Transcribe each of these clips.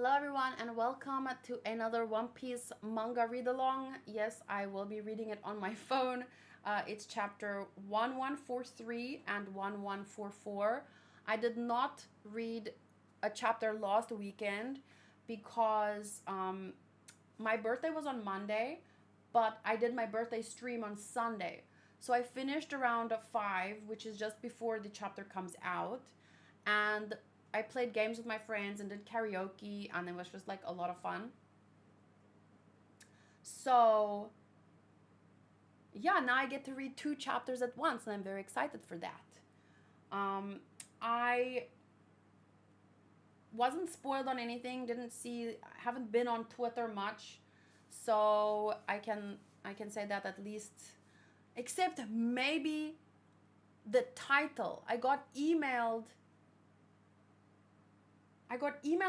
Hello everyone and welcome to another One Piece manga read along. Yes, I will be reading it on my phone. It's chapter 1143 and 1144. I did not read a chapter last weekend because my birthday was on Monday, but I did my birthday stream on Sunday. So I finished around 5, which is just before the chapter comes out. And I played games with my friends and did karaoke, and it was just like a lot of fun. So, yeah, now I get to read 2 chapters at once, and I'm very excited for that. I wasn't spoiled on anything, didn't see, haven't been on Twitter much, so I can say that at least, except maybe the title. I got emailed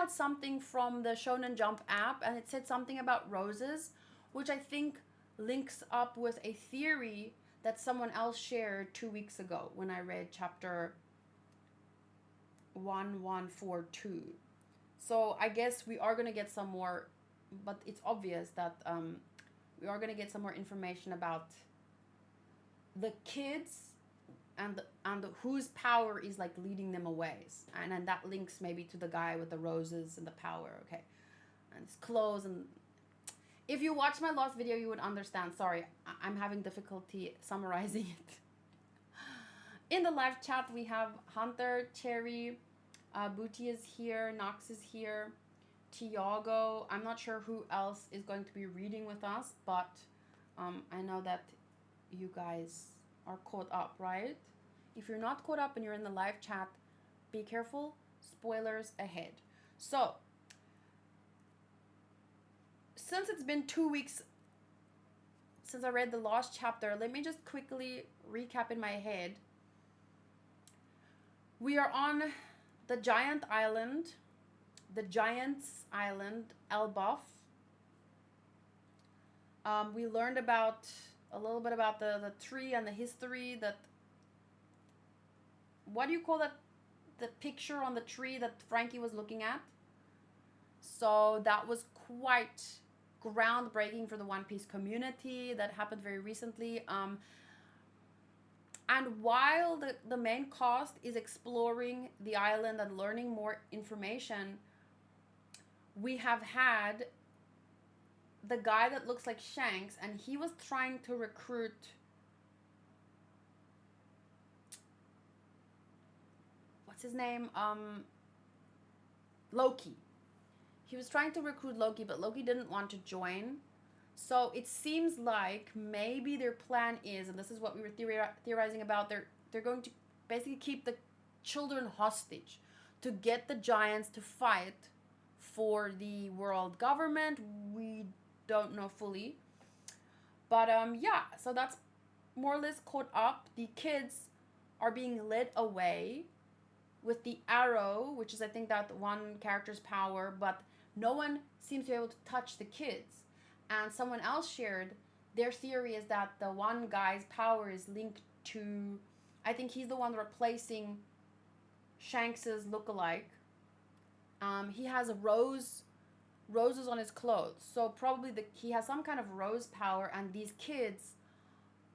something from the Shonen Jump app, and it said something about roses, which I think links up with a theory that someone else shared 2 weeks ago when I read chapter 1142. So I guess we are going to get some more, but it's obvious that we are going to get some more information about the kids and whose power is like leading them away, and that links maybe to the guy with the roses and the power. Okay, and his clothes. And if you watch my last video you would understand. Sorry, I'm having difficulty summarizing it. In the live chat we have Hunter, Cherry, Booty is here, Nox is here, Tiago. I'm not sure who else is going to be reading with us, but I know that you guys are caught up, right? If you're not caught up and you're in the live chat, be careful. Spoilers ahead. So, since it's been 2 weeks since I read the last chapter, let me just quickly recap in my head. We are on the giant island, the Giant's Island, Elbaf. We learned about a little bit about the tree and the history. That, what do you call that, the picture on the tree that Frankie was looking at? So that was quite groundbreaking for the One Piece community. That happened very recently. And while the main cast is exploring the island and learning more information, we have had the guy that looks like Shanks, and he was trying to recruit what's his name? Loki. He was trying to recruit Loki, but Loki didn't want to join. So it seems like maybe their plan is, and this is what we were theorizing about, they're going to basically keep the children hostage to get the giants to fight for the world government. We don't know fully. But yeah, so that's more or less caught up. The kids are being led away with the arrow, which is I think that one character's power, but no one seems to be able to touch the kids. And someone else shared their theory is that the one guy's power is linked to, I think he's the one replacing Shanks's lookalike. He has roses on his clothes, so probably he has some kind of rose power, and these kids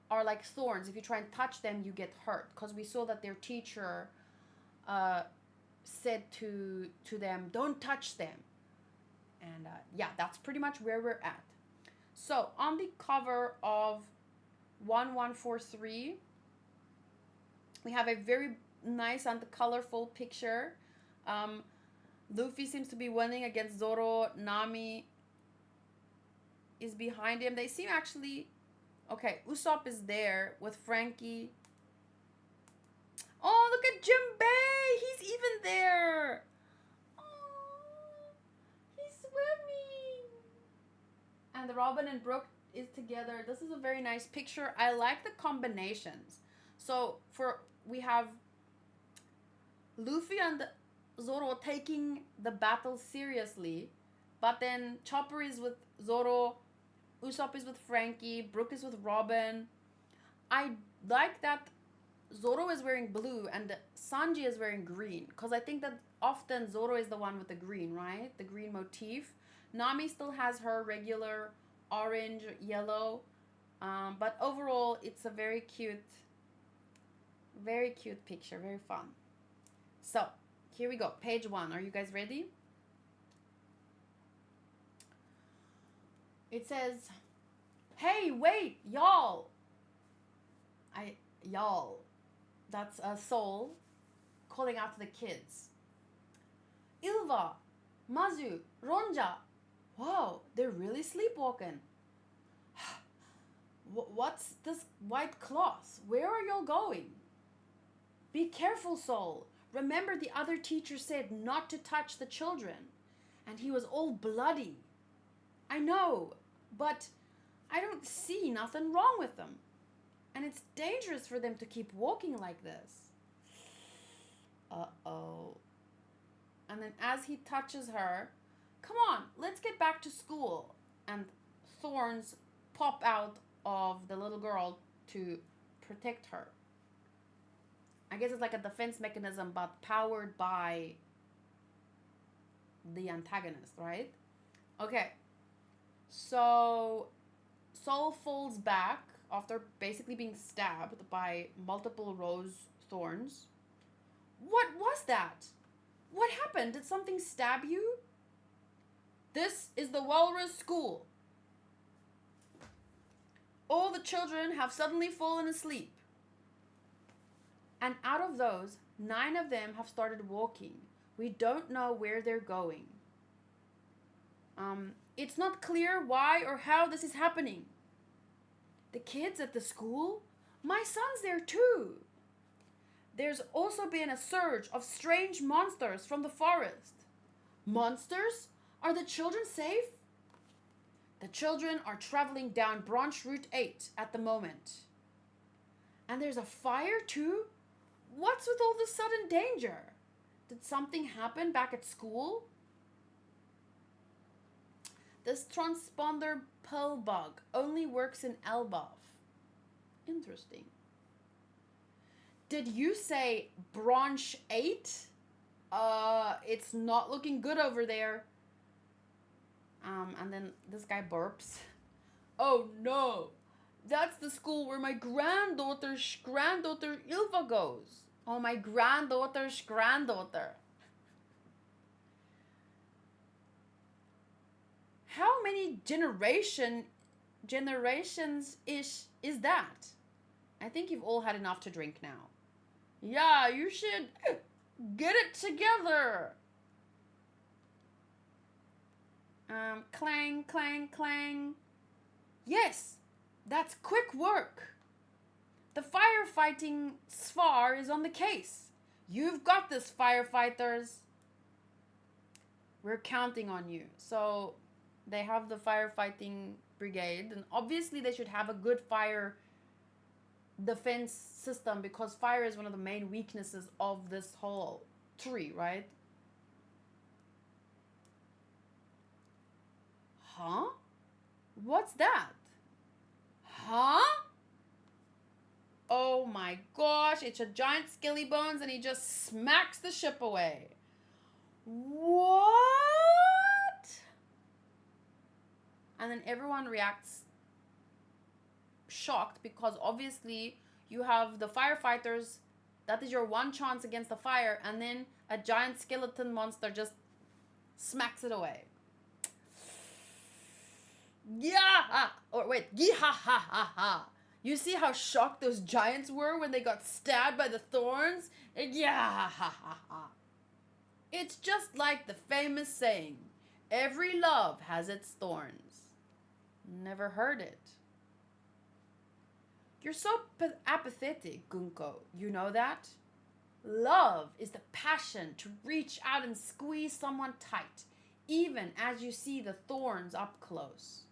are like thorns. If you try and touch them, you get hurt. Because we saw that their teacher said to them, "Don't touch them." And yeah, that's pretty much where we're at. So on the cover of 1143, we have a very nice and colorful picture. Luffy seems to be winning against Zoro. Nami is behind him. They seem actually... Okay, Usopp is there with Frankie. Oh, look at Jinbei! He's even there! Oh, he's swimming! And the Robin and Brook is together. This is a very nice picture. I like the combinations. So, we have Luffy and Zoro taking the battle seriously, but then Chopper is with Zoro, Usopp is with Frankie, Brook is with Robin. I like that Zoro is wearing blue and Sanji is wearing green, because I think that often Zoro is the one with the green, right? The green motif. Nami still has her regular orange, yellow. But overall, it's a very cute picture, very fun. So, here we go. Page 1. Are you guys ready? It says, "Hey, wait, y'all." Y'all. That's a soul calling out to the kids. Ilva, Mazu, Ronja. Wow, they're really sleepwalking. What's this white cloth? Where are y'all going? Be careful, Soul. Remember the other teacher said not to touch the children. And he was all bloody. I know, but I don't see nothing wrong with them. And it's dangerous for them to keep walking like this. Uh-oh. And then as he touches her, "Come on, let's get back to school." And thorns pop out of the little girl to protect her. I guess it's like a defense mechanism, but powered by the antagonist, right? Okay. So Soul falls back after basically being stabbed by multiple rose thorns. What was that? What happened? Did something stab you? This is the Walrus School. All the children have suddenly fallen asleep. And out of those, 9 of them have started walking. We don't know where they're going. It's not clear why or how this is happening. The kids at the school? My son's there too. There's also been a surge of strange monsters from the forest. Monsters? Are the children safe? The children are traveling down Branch Route 8 at the moment. And there's a fire too? What's with all this sudden danger? Did something happen back at school? This transponder pill bug only works in Elbaf. Interesting. Did you say Branch 8? It's not looking good over there. And then this guy burps. Oh no, that's the school where my granddaughter's granddaughter Ilva goes. Oh, my granddaughter's granddaughter. How many generations ish is that? I think you've all had enough to drink now. Yeah, you should get it together. Clang, clang, clang. Yes, that's quick work. The firefighting Svar is on the case. You've got this, firefighters. We're counting on you. So they have the firefighting brigade, and obviously they should have a good fire defense system because fire is one of the main weaknesses of this whole tree, right? Huh? What's that? Huh? Oh my gosh, it's a giant skelly bones and he just smacks the ship away. What? And then everyone reacts shocked because obviously you have the firefighters. That is your one chance against the fire, and then a giant skeleton monster just smacks it away. Yeah! Or wait, yee-ha-ha-ha-ha. You see how shocked those giants were when they got stabbed by the thorns? Yeah-ha-ha-ha. It's just like the famous saying, every love has its thorns. Never heard it. You're so apathetic, Gunko. You know that? Love is the passion to reach out and squeeze someone tight, even as you see the thorns up close.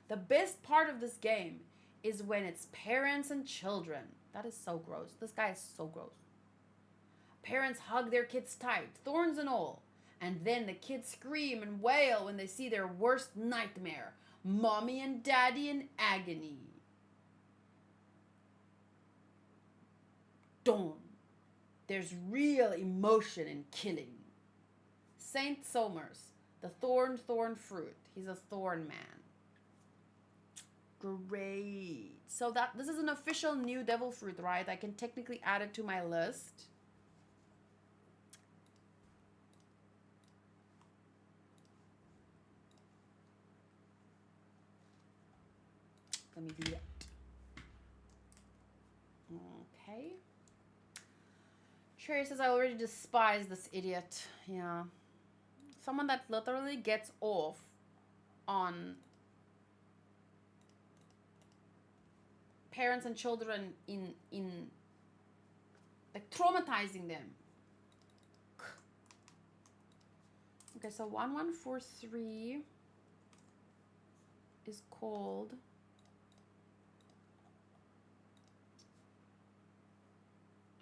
The best part of this game is when it's parents and children. That is so gross. This guy is so gross. Parents hug their kids tight, thorns and all. And then the kids scream and wail when they see their worst nightmare. Mommy and daddy in agony. Dawn. There's real emotion in killing. Saint Somers, the thorn fruit. He's a thorn man. Great. So this is an official new devil fruit, right? I can technically add it to my list. Let me do that. Okay. Cherry says, I already despise this idiot. Yeah. Someone that literally gets off on parents and children in like traumatizing them. Okay, so 1143 is called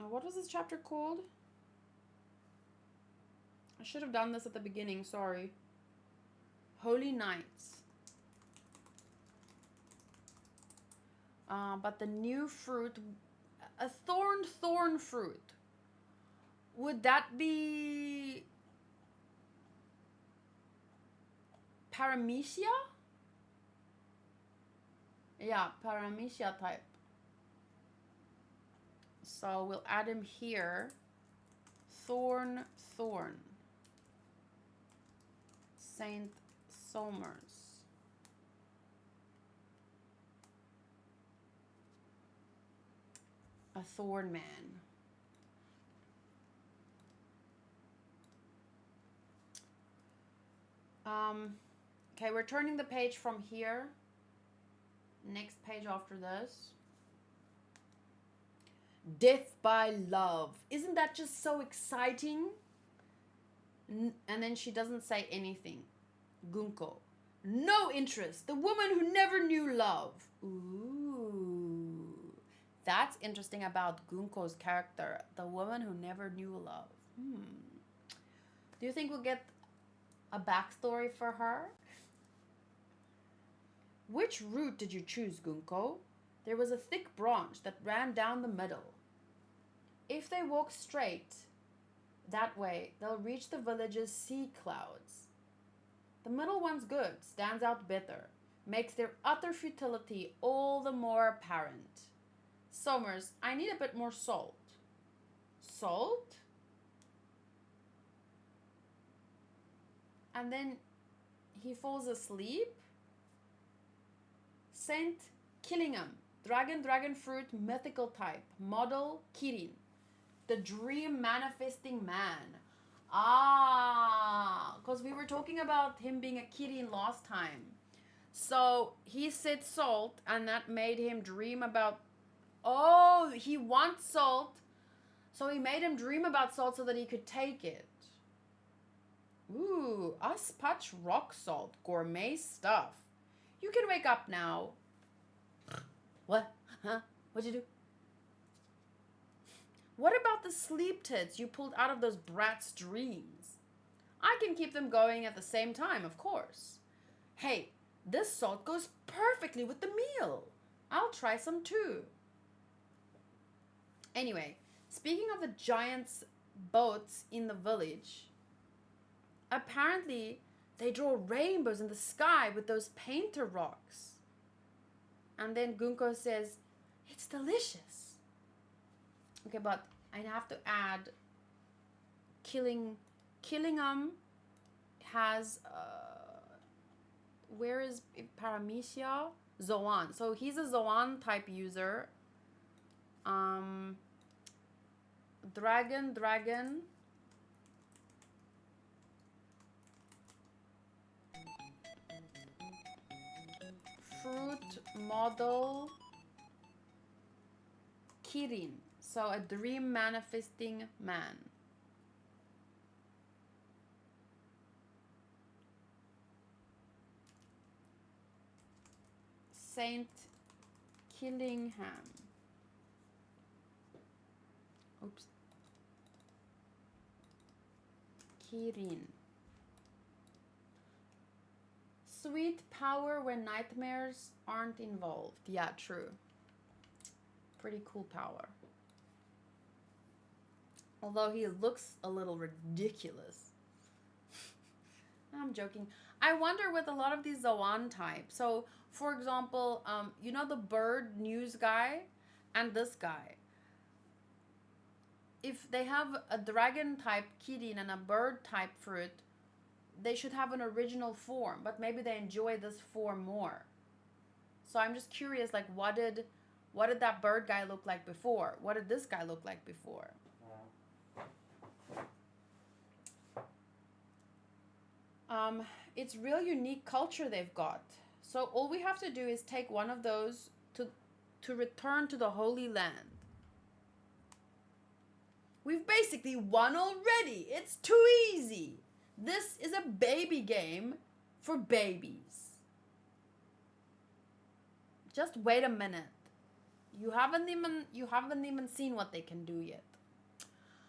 what was this chapter called? I should have done this at the beginning, sorry. Holy Nights. But the new fruit, a thorn fruit. Would that be Paramecia? Yeah, Paramecia type. So we'll add him here. Thorn. Saint Somers. A thorn man. Okay, we're turning the page from here. Next page after this. Death by love. Isn't that just so exciting? And then she doesn't say anything. Gunko. No interest. The woman who never knew love. Ooh. That's interesting about Gunko's character. The woman who never knew love. Do you think we'll get a backstory for her? Which route did you choose, Gunko? There was a thick branch that ran down the middle. If they walk straight that way, they'll reach the village's sea clouds. The middle one's good, stands out better, makes their utter futility all the more apparent. Somers, I need a bit more salt. Salt? And then he falls asleep. Saint Killingham, dragon fruit, mythical type, model Kirin, the dream manifesting man. Because we were talking about him being a Kirin last time. So he said salt, and that made him dream about, he wants salt. So he made him dream about salt so that he could take it. Ooh, Uspatch rock salt, gourmet stuff. You can wake up now. What? Huh? What'd you do? What about the sleep tits you pulled out of those brats' dreams? I can keep them going at the same time, of course. Hey, this salt goes perfectly with the meal. I'll try some too. Anyway, speaking of the giants' boats in the village, apparently they draw rainbows in the sky with those painter rocks. And then Gunko says, it's delicious. Okay, but I have to add Killingham has where is Paramecia? Zoan. So he's a Zoan type user. Dragon. Fruit model Kirin. So a dream manifesting man. Saint Killingham. Oops. Kirin. Sweet power when nightmares aren't involved. Yeah, true. Pretty cool power. Although he looks a little ridiculous. joking. I wonder with a lot of these Zawan types. So, for example, you know the bird news guy and this guy. If they have a dragon type kirin and a bird type fruit, they should have an original form, but maybe they enjoy this form more. So I'm just curious, like, what did that bird guy look like before? What did this guy look like before? It's real unique culture they've got. So all we have to do is take one of those to return to the Holy Land. We've basically won already. It's too easy. This is a baby game for babies. Just wait a minute. You haven't even seen what they can do yet.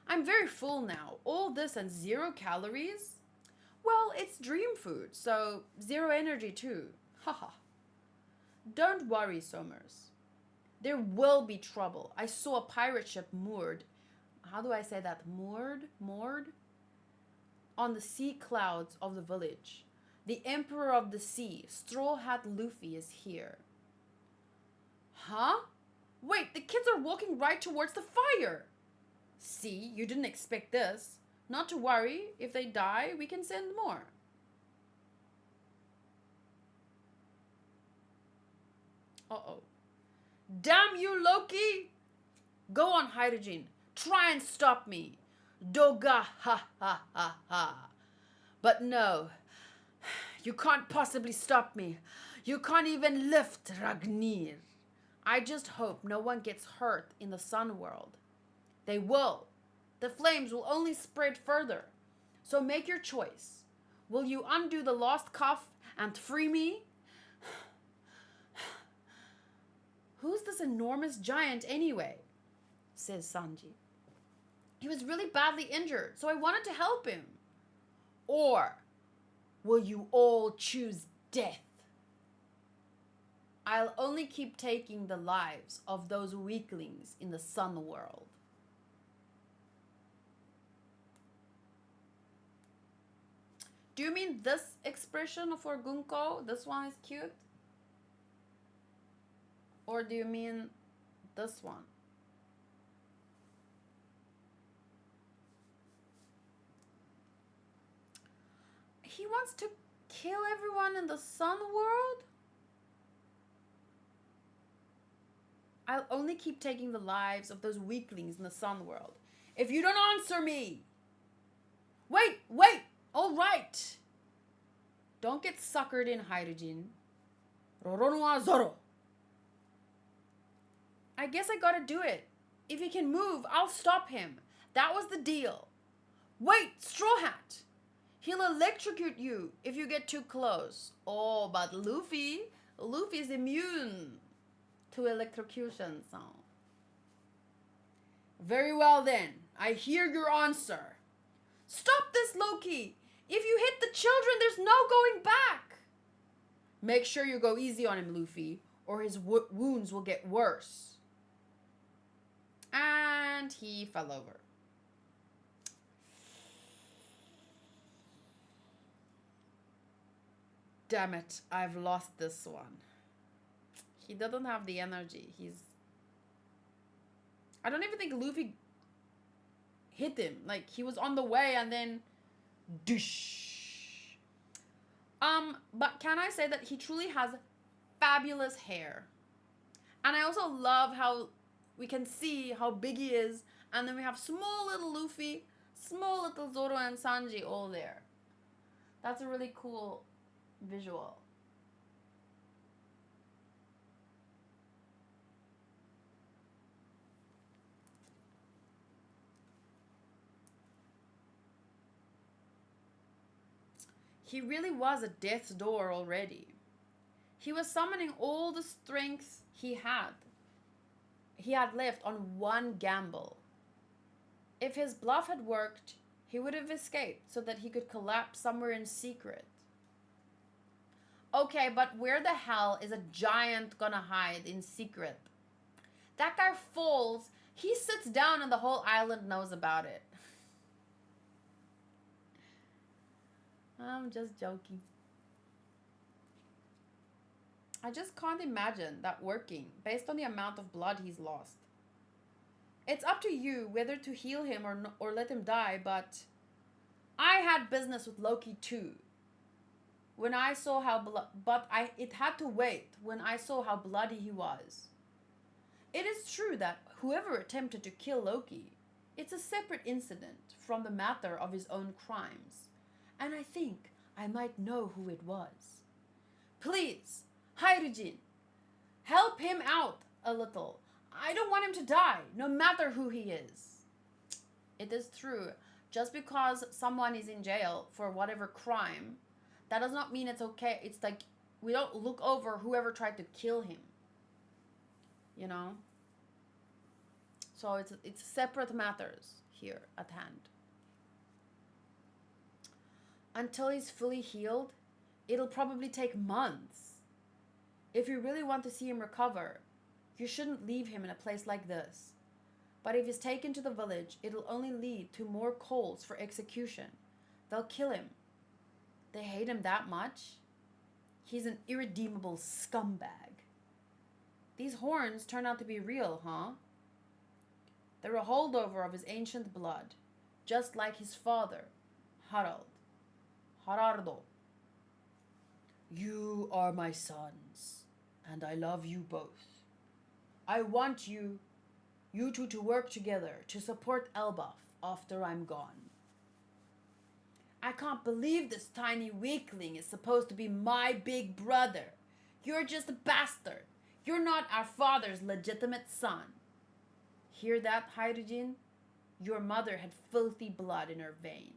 I'm very full now. All this and 0 calories? Well, it's dream food, so 0 energy too. Haha. Don't worry, Somers. There will be trouble. I saw a pirate ship moored. How do I say that? Moored? On the sea clouds of the village. The Emperor of the Sea, Straw Hat Luffy, is here. Huh? Wait, the kids are walking right towards the fire. See, you didn't expect this. Not to worry, if they die, we can send more. Uh-oh. Damn you, Loki! Go on, Hydrogen. Try and stop me. Doga, ha ha ha ha. But no, you can't possibly stop me. You can't even lift Ragnir. I just hope no one gets hurt in the sun world. They will. The flames will only spread further. So make your choice. Will you undo the lost cuff and free me? Who's this enormous giant anyway? Says Sanji. He was really badly injured, so I wanted to help him. Or will you all choose death? I'll only keep taking the lives of those weaklings in the sun world. Do you mean this expression for Gunko? This one is cute? Or do you mean this one? He wants to kill everyone in the sun world? I'll only keep taking the lives of those weaklings in the sun world. If you don't answer me. Wait. All right. Don't get suckered in, Hydrogen. Roronoa Zoro. I guess I gotta do it. If he can move, I'll stop him. That was the deal. Wait, Straw Hat. He'll electrocute you if you get too close. Oh, but Luffy's immune to electrocution, so. Very well then. I hear your answer. Stop this, Loki. If you hit the children, there's no going back. Make sure you go easy on him, Luffy, or his wounds will get worse. And he fell over. Damn it, I've lost this one. He doesn't have the energy. I don't even think Luffy hit him. Like, he was on the way and then dish. But can I say that he truly has fabulous hair. And I also love how we can see how big he is. And then we have small little Luffy, small little Zoro and Sanji all there. That's a really cool visual. He really was at death's door already. He was summoning all the strength he had left on one gamble. If his bluff had worked, he would have escaped so that he could collapse somewhere in secret. Okay, but where the hell is a giant gonna hide in secret? That guy falls, he sits down and the whole island knows about it. I'm just joking. I just can't imagine that working based on the amount of blood he's lost. It's up to you whether to heal him or let him die, but I had business with Loki too. When I saw how it had to wait when I saw how bloody he was. It is true that whoever attempted to kill Loki, it's a separate incident from the matter of his own crimes. And I think I might know who it was. Please, Hydrogen, help him out a little. I don't want him to die, no matter who he is. It is true. Just because someone is in jail for whatever crime, that does not mean it's okay. It's like we don't look over whoever tried to kill him. You know? So it's separate matters here at hand. Until he's fully healed, it'll probably take months. If you really want to see him recover, you shouldn't leave him in a place like this. But if he's taken to the village, it'll only lead to more calls for execution. They'll kill him. They hate him that much? He's an irredeemable scumbag. These horns turn out to be real, huh? They're a holdover of his ancient blood, just like his father, Haraldo. You are my sons, and I love you both. I want you two to work together to support Elbaf after I'm gone. I can't believe this tiny weakling is supposed to be my big brother. You're just a bastard. You're not our father's legitimate son. Hear that, Hydrogen? Your mother had filthy blood in her veins.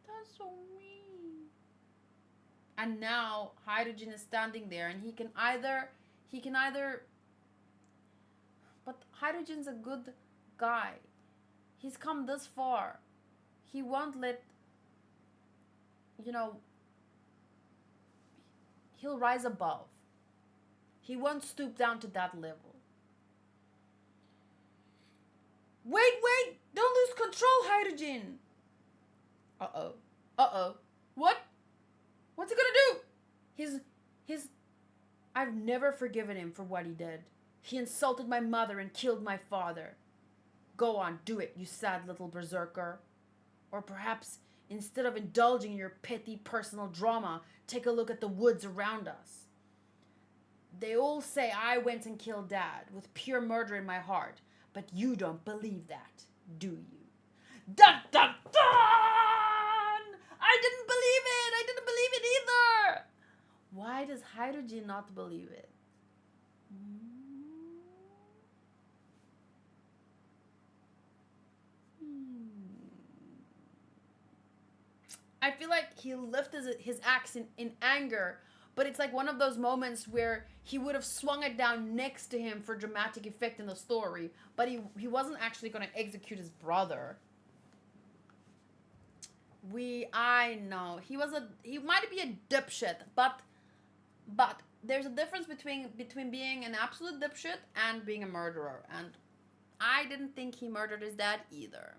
That's so mean. And now Hydrogen is standing there, and he can either but Hydrogen's a good guy. He's come this far. He won't let, he'll rise above. He won't stoop down to that level. Wait, don't lose control, Hydrogen. Uh-oh. What? What's he gonna do? I've never forgiven him for what he did. He insulted my mother and killed my father. Go on, do it, you sad little berserker. Or perhaps, instead of indulging in your petty personal drama, take a look at the woods around us. They all say I went and killed Dad with pure murder in my heart, but you don't believe that, do you? Dun dun dun! I didn't believe it! I didn't believe it either! Why does Hydrogen not believe it? I feel like he lifted his axe in anger, but it's like one of those moments where he would have swung it down next to him for dramatic effect in the story, but he wasn't actually going to execute his brother. I know he might be a dipshit, but there's a difference between being an absolute dipshit and being a murderer, and I didn't think he murdered his dad either.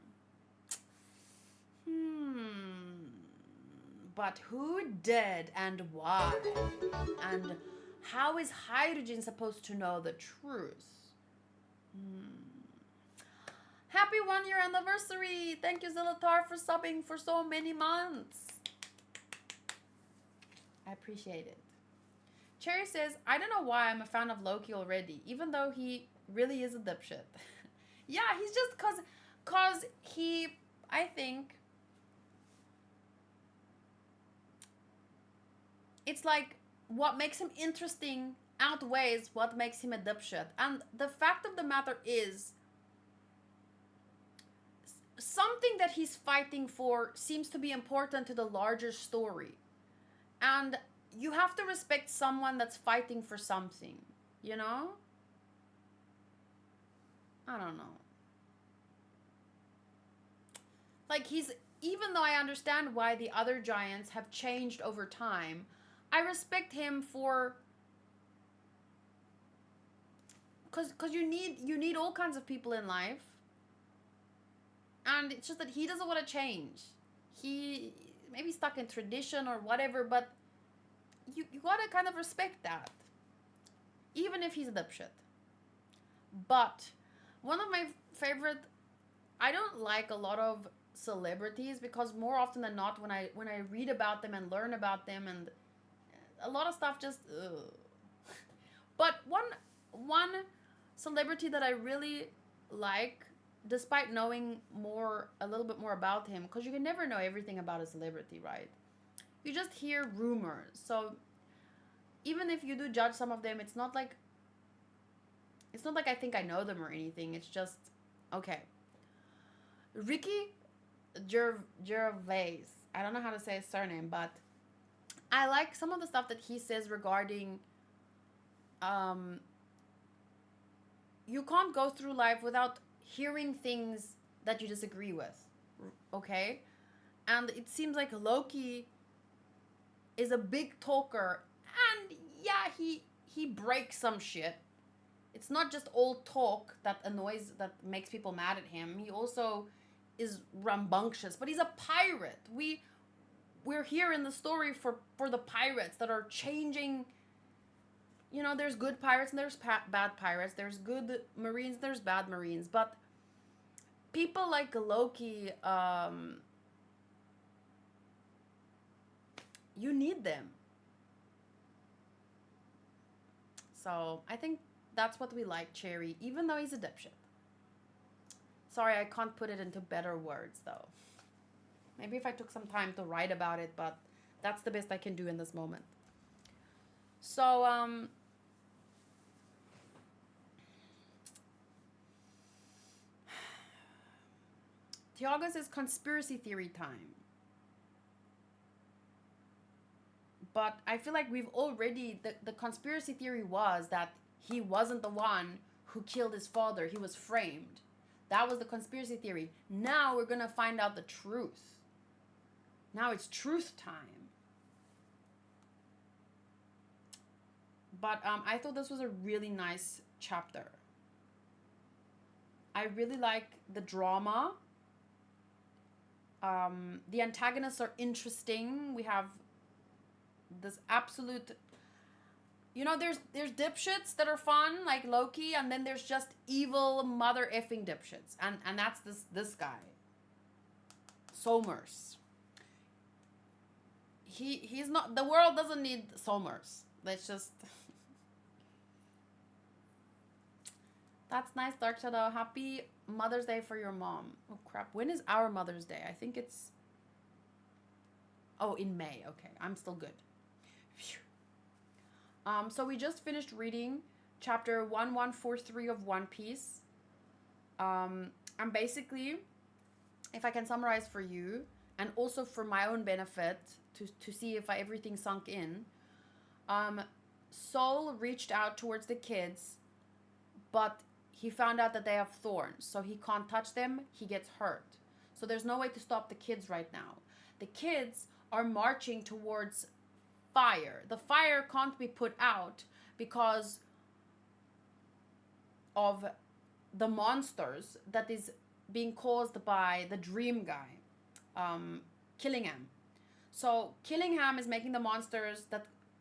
But who did and why? And how is Hydrogen supposed to know the truth? Happy 1 year anniversary! Thank you, Zillitar, for subbing for so many months. I appreciate it. Cherry says, I don't know why I'm a fan of Loki already, even though he really is a dipshit. Yeah, he's just cause he, I think, it's like what makes him interesting outweighs what makes him a dipshit. And the fact of the matter is, something that he's fighting for seems to be important to the larger story. And you have to respect someone that's fighting for something, you know? I don't know. Like, even though I understand why the other giants have changed over time, I respect him for, because you need all kinds of people in life. And it's just that he doesn't want to change. He maybe stuck in tradition or whatever, but you gotta kind of respect that, even if he's a dipshit. But one of my favorite, I don't like a lot of celebrities because more often than not, when I read about them and learn about them, and a lot of stuff just ugh. But one celebrity that I really like, despite knowing a little bit more about him, because you can never know everything about a celebrity, right? You just hear rumors. So even if you do judge some of them, it's not like I think I know them or anything. It's just okay. Ricky Gervais. I don't know how to say his surname, but I like some of the stuff that he says regarding um you can't go through life without hearing things that you disagree with. Okay? And it seems like Loki is a big talker, and yeah, he breaks some shit. It's not just all talk that makes people mad at him. He also is rambunctious, but he's a pirate. We're here in the story for the pirates that are changing. There's good pirates and there's bad pirates. There's good marines, there's bad marines, but people like Loki, you need them. So I think that's what we like Cherry, even though he's a dipshit. Sorry, I can't put it into better words though. Maybe if I took some time to write about it, but that's the best I can do in this moment. So Tiago says conspiracy theory time. But I feel like we've already, the conspiracy theory was that he wasn't the one who killed his father. He was framed. That was the conspiracy theory. Now we're going to find out the truth. Now it's truth time. But I thought this was a really nice chapter. I really like the drama. The antagonists are interesting. We have this absolute, there's dipshits that are fun, like Loki, and then there's just evil mother effing dipshits, and that's this guy, Somers. He's not, the world doesn't need Somers. Let's just That's nice, Dark Shadow. Happy Mother's Day for your mom. Oh crap, when is our Mother's Day? I think it's in May. Okay, I'm still good. Phew. So we just finished reading chapter 1143 of One Piece. And basically, if I can summarize for you, and also for my own benefit, to see if everything sunk in, Soul reached out towards the kids, but he found out that they have thorns, so he can't touch them, he gets hurt. So there's no way to stop the kids right now. The kids are marching towards fire. The fire can't be put out because of the monsters that is being caused by the dream guy, Killingham. So Killingham is making the monsters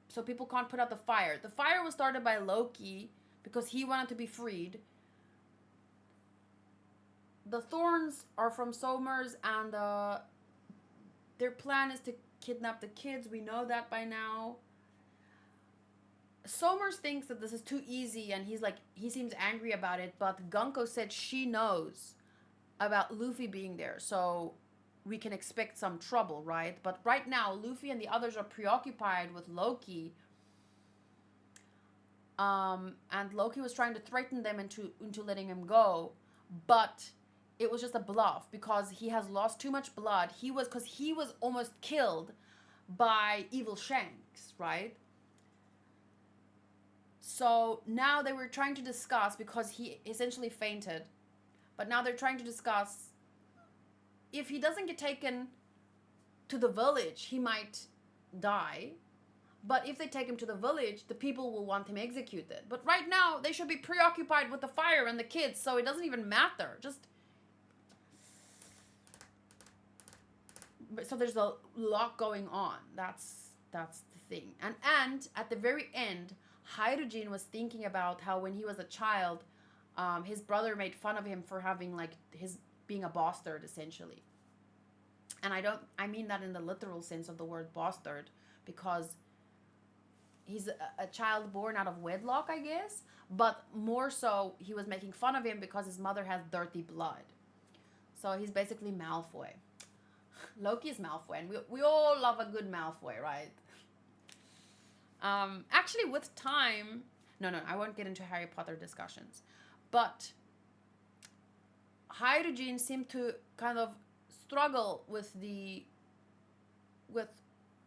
so people can't put out the fire. The fire was started by Loki because he wanted to be freed. The thorns are from Somers, and their plan is to kidnap the kids. We know that by now. Somers thinks that this is too easy, and he seems angry about it, but Gunko said she knows about Luffy being there, so we can expect some trouble, right? But right now, Luffy and the others are preoccupied with Loki. And Loki was trying to threaten them into letting him go, but it was just a bluff because he has lost too much blood. He was almost killed by Evil Shanks, right? So now they were trying to discuss, because he essentially fainted, but now they're trying to discuss if he doesn't get taken to the village, he might die. But if they take him to the village, the people will want him executed. But right now, they should be preoccupied with the fire and the kids, so it doesn't even matter. Just so there's a lot going on. That's the thing. And at the very end, Hydrogen was thinking about how when he was a child, his brother made fun of him for having like his being a bastard essentially. And I mean that in the literal sense of the word bastard, because he's a child born out of wedlock, I guess. But more so, he was making fun of him because his mother has dirty blood. So he's basically Malfoy. Loki is Malfoy, and we all love a good Malfoy, right? Actually, with time, no, I won't get into Harry Potter discussions, but Hydrogen seemed to kind of struggle with the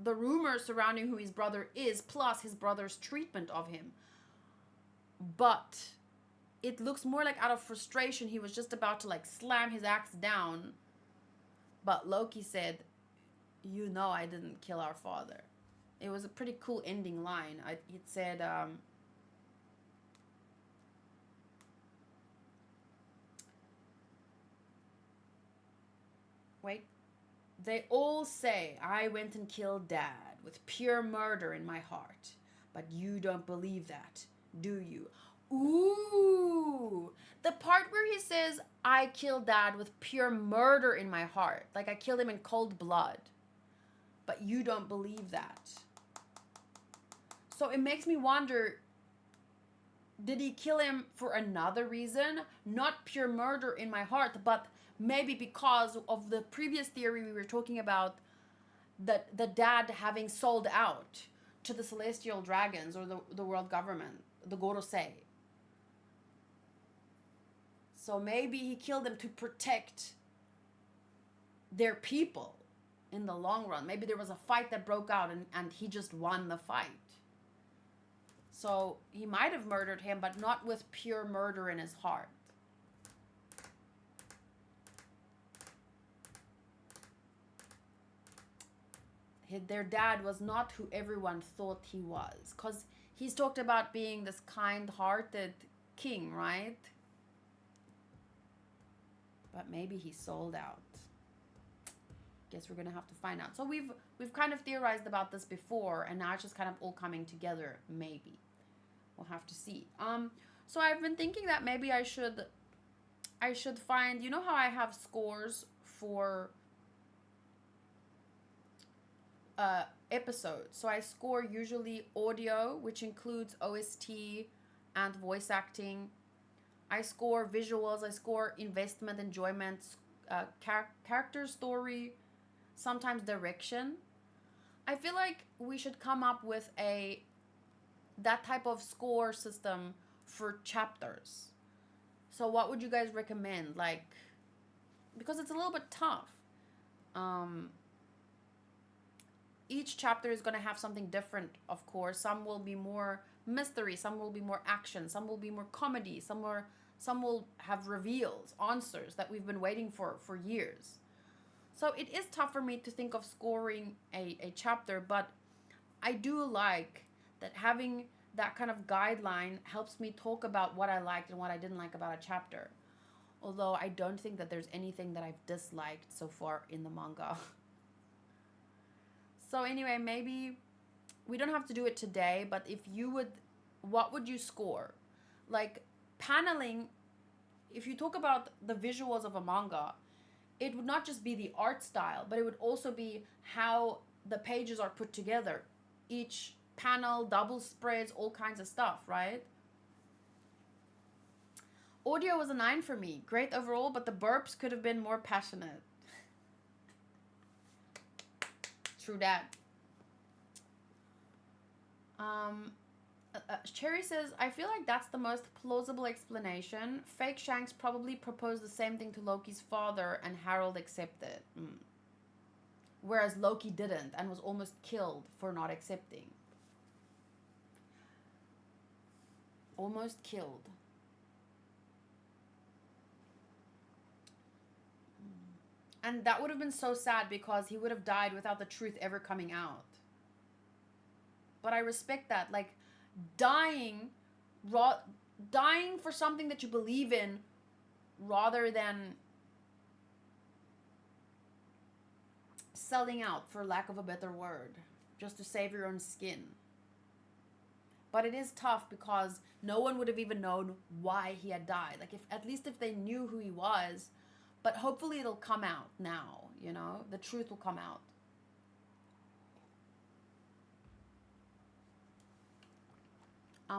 rumors surrounding who his brother is, plus his brother's treatment of him. But it looks more like out of frustration, he was just about to like slam his axe down. But Loki said, "You know I didn't kill our father." It was a pretty cool ending line. It said, wait. "They all say I went and killed Dad with pure murder in my heart. But you don't believe that, do you?" Ooh. The part where he says, "I killed Dad with pure murder in my heart." Like I killed him in cold blood. But you don't believe that. So it makes me wonder, did he kill him for another reason? Not pure murder in my heart, but maybe because of the previous theory we were talking about, that the dad having sold out to the celestial dragons or the world government, the Gorosei. So maybe he killed them to protect their people in the long run. Maybe there was a fight that broke out and he just won the fight. So he might have murdered him, but not with pure murder in his heart. Their dad was not who everyone thought he was. Because he's talked about being this kind-hearted king, right? But maybe he sold out. Guess we're gonna have to find out. So we've kind of theorized about this before, and now it's just kind of all coming together. Maybe we'll have to see. So I've been thinking that maybe I should find. You know how I have scores for episodes. So I score usually audio, which includes OST and voice acting. I score visuals. I score investment, enjoyment, character story, sometimes direction. I feel like we should come up with that type of score system for chapters. So what would you guys recommend? Like, because it's a little bit tough. Each chapter is going to have something different, of course. Some will be more mystery, some will be more action, some will be more comedy, some will have reveals, answers that we've been waiting for years. So it is tough for me to think of scoring a chapter, but I do like that having that kind of guideline helps me talk about what I liked and what I didn't like about a chapter. Although I don't think that there's anything that I've disliked so far in the manga. So anyway, maybe we don't have to do it today, but if you would, what would you score? Like paneling, if you talk about the visuals of a manga, it would not just be the art style, but it would also be how the pages are put together. Each panel, double spreads, all kinds of stuff, right? Audio was a 9 for me. Great overall, but the burps could have been more passionate. True that. Cherry says, I feel like that's the most plausible explanation. Fake Shanks probably proposed the same thing to Loki's father and Harold accepted. Whereas Loki didn't and was almost killed for not accepting. Almost killed. And that would have been so sad because he would have died without the truth ever coming out. But I respect that. Like, dying for something that you believe in rather than selling out, for lack of a better word, just to save your own skin. But it is tough because no one would have even known why he had died. Like, if at least if they knew who he was. But hopefully it'll come out now, you know? The truth will come out.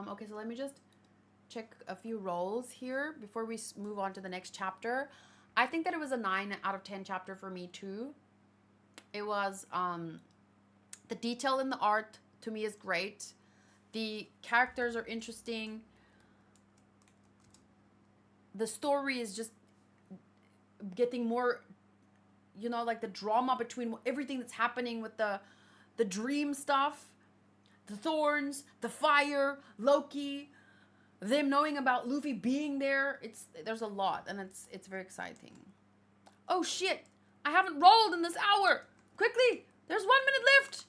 Okay, so let me just check a few roles here before we move on to the next chapter. I think that it was a 9 out of 10 chapter for me too. It was, the detail in the art to me is great. The characters are interesting. The story is just getting more, you know, like the drama between everything that's happening with the dream stuff, the thorns, the fire, Loki, them knowing about Luffy being there. There's a lot, and it's very exciting. Oh shit! I haven't rolled in this hour. Quickly, there's 1 minute left.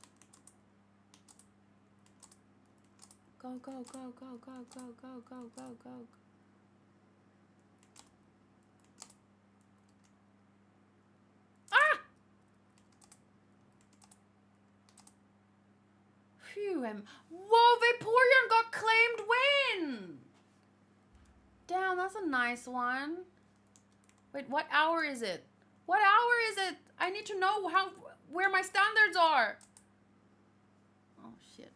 Go, go, go, go, go, go, go, go, go, go. Ah! Phew, whoa, Vaporeon got claimed win! Damn, that's a nice one. Wait, what hour is it? What hour is it? I need to know where my standards are. Oh, shit.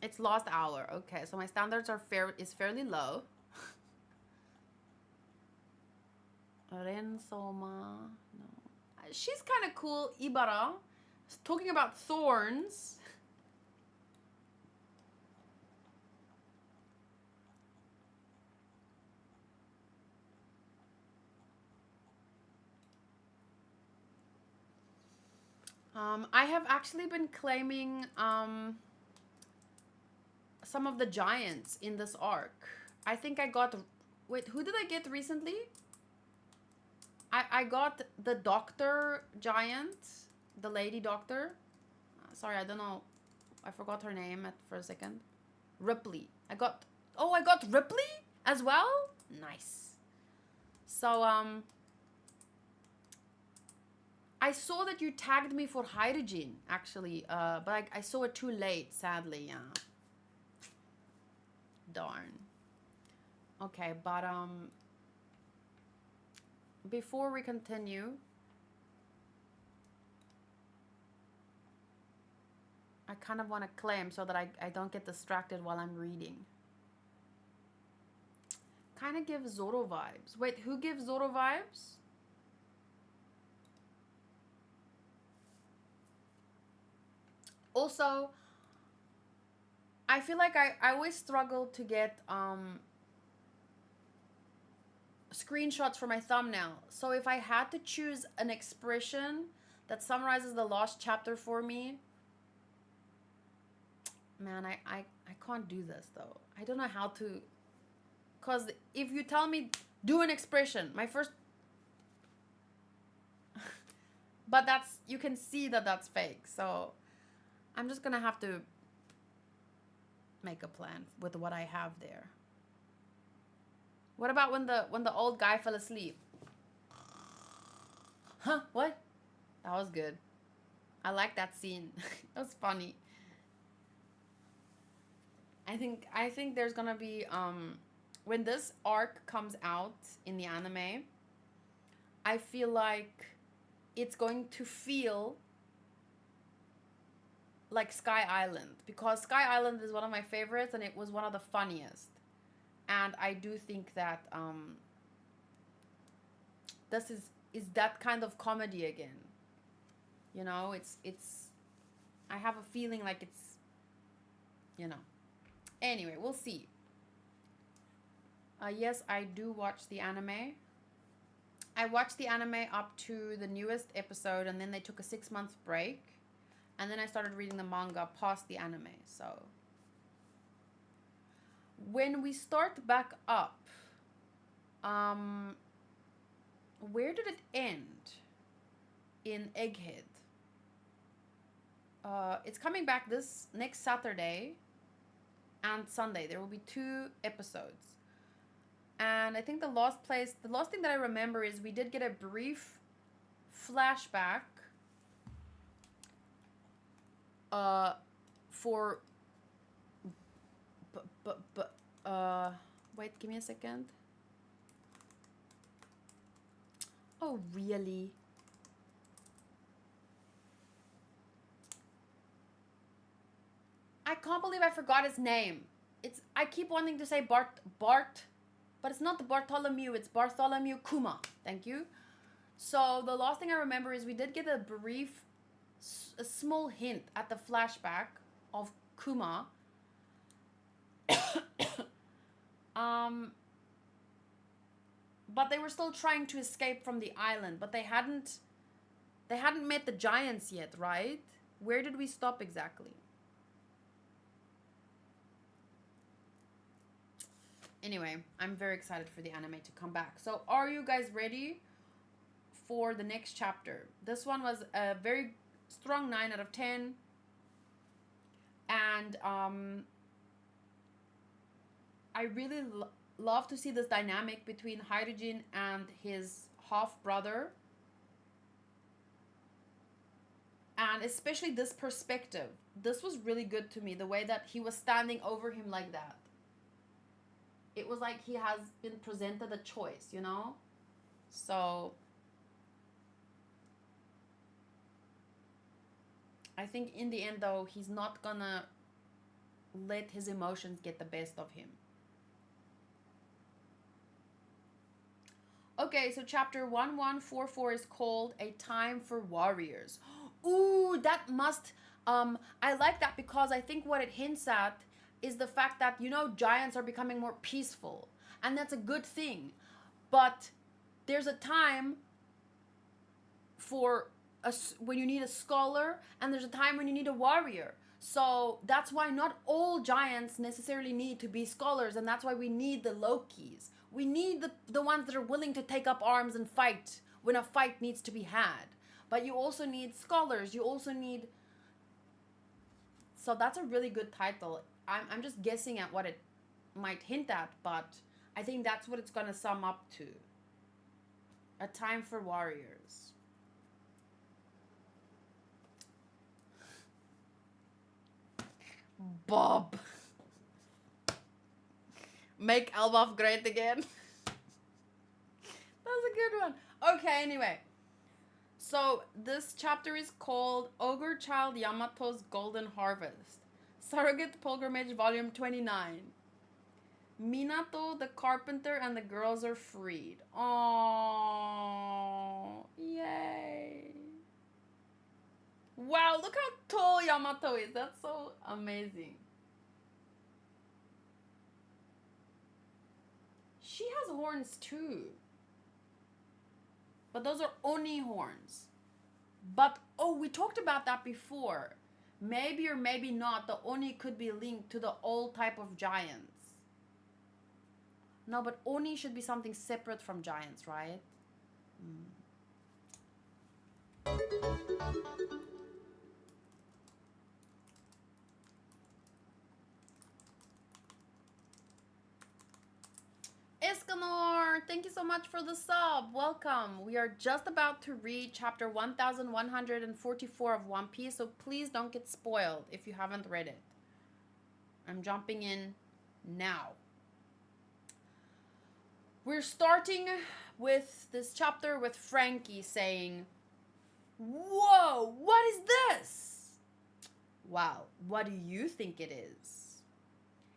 It's lost hour. Okay, so my standards are fairly low. Rensoma. No. She's kind of cool. Ibara. Talking about thorns. I have actually been claiming some of the giants in this arc. I think I got... Wait, who did I get recently? I got the doctor giant. The lady doctor. Sorry, I don't know. I forgot her name for a second. Ripley. I got Ripley as well? Nice. So, I saw that you tagged me for hydrogen, actually. But I saw it too late, sadly, yeah. Darn. Okay, but, before we continue, I kind of want to claim so that I don't get distracted while I'm reading. Kind of gives Zoro vibes. Wait, who gives Zoro vibes? Also, I feel like I always struggle to get screenshots for my thumbnail. So if I had to choose an expression that summarizes the lost chapter for me, man, I can't do this though. I don't know how to, because if you tell me do an expression, my first but you can see that that's fake, so I'm just gonna have to make a plan with what I have there. What about when the old guy fell asleep? Huh? What? That was good. I like that scene. That was funny. I think there's gonna be when this arc comes out in the anime, I feel like it's going to feel like Sky Island, because Sky Island is one of my favorites and it was one of the funniest. And I do think that this is that kind of comedy again. You know, it's I have a feeling like it's, you know. Anyway, we'll see. Yes, I do watch the anime. I watched the anime up to the newest episode, and then they took a 6-month break. And then I started reading the manga past the anime, so... When we start back up, where did it end in Egghead? It's coming back this next Saturday and Sunday. There will be 2 episodes. And I think the last thing that I remember is we did get a brief flashback for wait, give me a second. Oh, really? I can't believe I forgot his name. I keep wanting to say Bart, but it's not the Bartholomew, it's Bartholomew Kuma. Thank you. So the last thing I remember is we did get a small hint at the flashback of Kuma. But they were still trying to escape from the island, but they hadn't met the giants yet, right? Where did we stop exactly? Anyway, I'm very excited for the anime to come back. So are you guys ready for the next chapter? This one was a very strong 9 out of 10. And I really love to see this dynamic between Hydrogen and his half-brother. And especially this perspective. This was really good to me, the way that he was standing over him like that. It was like he has been presented a choice, you know? So I think in the end, though, he's not gonna let his emotions get the best of him. Okay, so chapter 1144 is called A Time for Warriors. Ooh, that must... I like that because I think what it hints at is the fact that, you know, giants are becoming more peaceful. And that's a good thing. But there's a time for when you need a scholar, and there's a time when you need a warrior. So that's why not all giants necessarily need to be scholars, and that's why we need the Lokis. We need the ones that are willing to take up arms and fight when a fight needs to be had. But you also need scholars. You also need... So that's a really good title. I'm just guessing at what it might hint at, but I think that's what it's going to sum up to. A Time for Warriors. Bob. Make Elbaf great again. That's a good one. Okay, anyway. So this chapter is called Ogre Child Yamato's Golden Harvest. Surrogate Pilgrimage Volume 29. Minato, the carpenter, and the girls are freed. Aww. Yay. Wow, look how tall Yamato is. That's so amazing. She has horns too. But those are Oni horns. But, oh, we talked about that before. Maybe or maybe not, the Oni could be linked to the old type of giants. No, but Oni should be something separate from giants, right? Escanor, thank you so much for the sub. Welcome. We are just about to read chapter 1144 of One Piece, so please don't get spoiled if you haven't read it. I'm jumping in now. We're starting with this chapter with Frankie saying, "Whoa, what is this?" Wow, what do you think it is?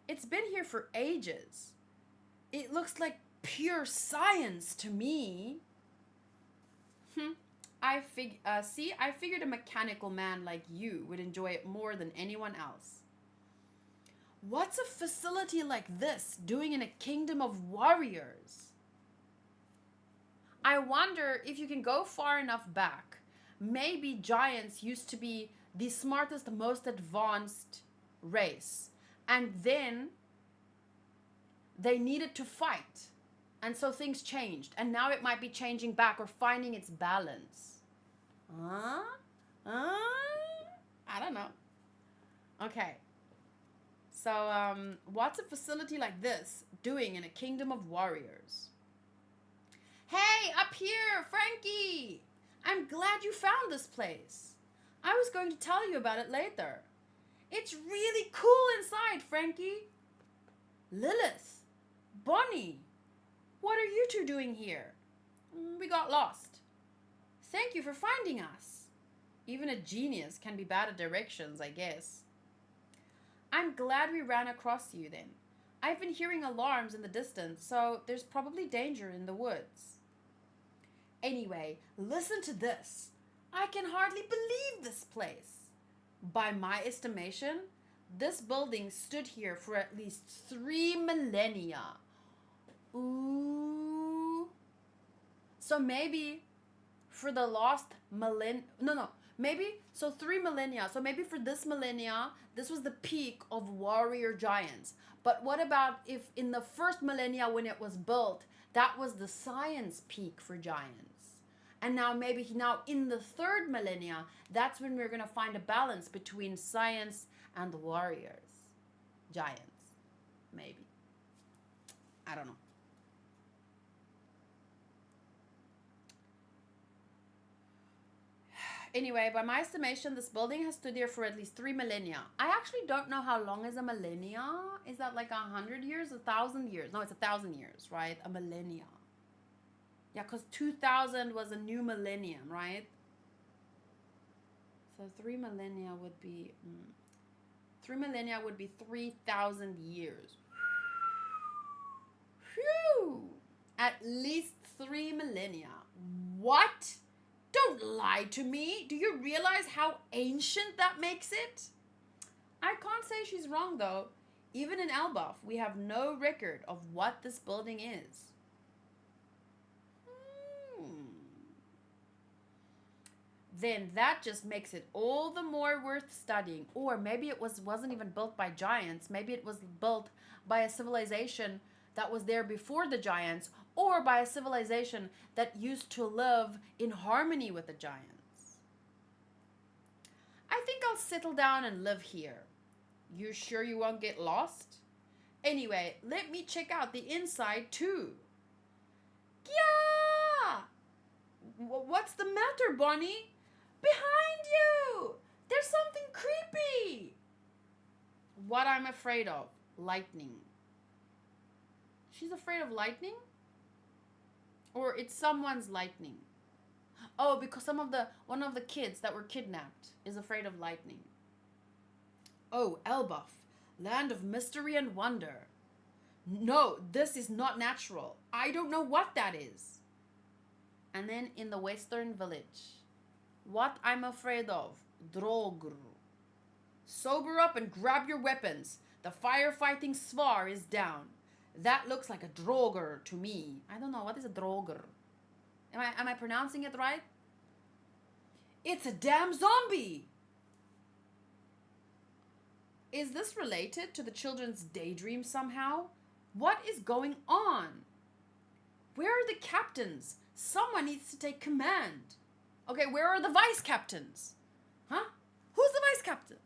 It's been here for ages. It looks like pure science to me. I figured a mechanical man like you would enjoy it more than anyone else. What's a facility like this doing in a kingdom of warriors? I wonder if you can go far enough back. Maybe giants used to be the smartest, most advanced race. And then they needed to fight. And so things changed. And now it might be changing back or finding its balance. I don't know. Okay. So, what's a facility like this doing in a kingdom of warriors? Hey, up here, Frankie! I'm glad you found this place. I was going to tell you about it later. It's really cool inside, Frankie. Lilith, Bonnie, what are you two doing here? We got lost. Thank you for finding us. Even a genius can be bad at directions, I guess. I'm glad we ran across you then. I've been hearing alarms in the distance, so there's probably danger in the woods. Anyway, listen to this. I can hardly believe this place. By my estimation, this building stood here for at least 3 millennia. Ooh. So maybe for the last so 3 millennia. So maybe for this millennia, this was the peak of warrior giants. But what about if in the first millennia when it was built, that was the science peak for giants? And now maybe in the third millennia, that's when we're going to find a balance between science and the warriors. Giants. Maybe. I don't know. Anyway, by my estimation, this building has stood here for at least 3 millennia. I actually don't know how long is a millennia. Is that like 100 years? 1,000 years? No, it's 1,000 years, right? A millennia. Yeah, because 2000 was a new millennium, right? So 3 millennia would be... 3 millennia would be 3,000 years. Phew! At least 3 millennia. What? Don't lie to me. Do you realize how ancient that makes it? I can't say she's wrong, though. Even in Elbaf, we have no record of what this building is. Then that just makes it all the more worth studying. Or maybe it wasn't even built by giants. Maybe it was built by a civilization that was there before the giants, or by a civilization that used to live in harmony with the giants. I think I'll settle down and live here. You sure you won't get lost? Anyway, let me check out the inside too. Yeah! What's the matter, Bonnie? Behind you! There's something creepy! What I'm afraid of. Lightning. She's afraid of lightning? Or it's someone's lightning. Oh, because one of the kids that were kidnapped is afraid of lightning. Oh, Elbaf, land of mystery and wonder. No, this is not natural. I don't know what that is. And then in the western village. What I'm afraid of. Drogr. Sober up and grab your weapons. The firefighting svar is down. That looks like a droger to me. I don't know. What is a droger? Am I pronouncing it right? It's a damn zombie! Is this related to the children's daydream somehow? What is going on? Where are the captains? Someone needs to take command. Okay, where are the vice captains? Huh? Who's the vice captain?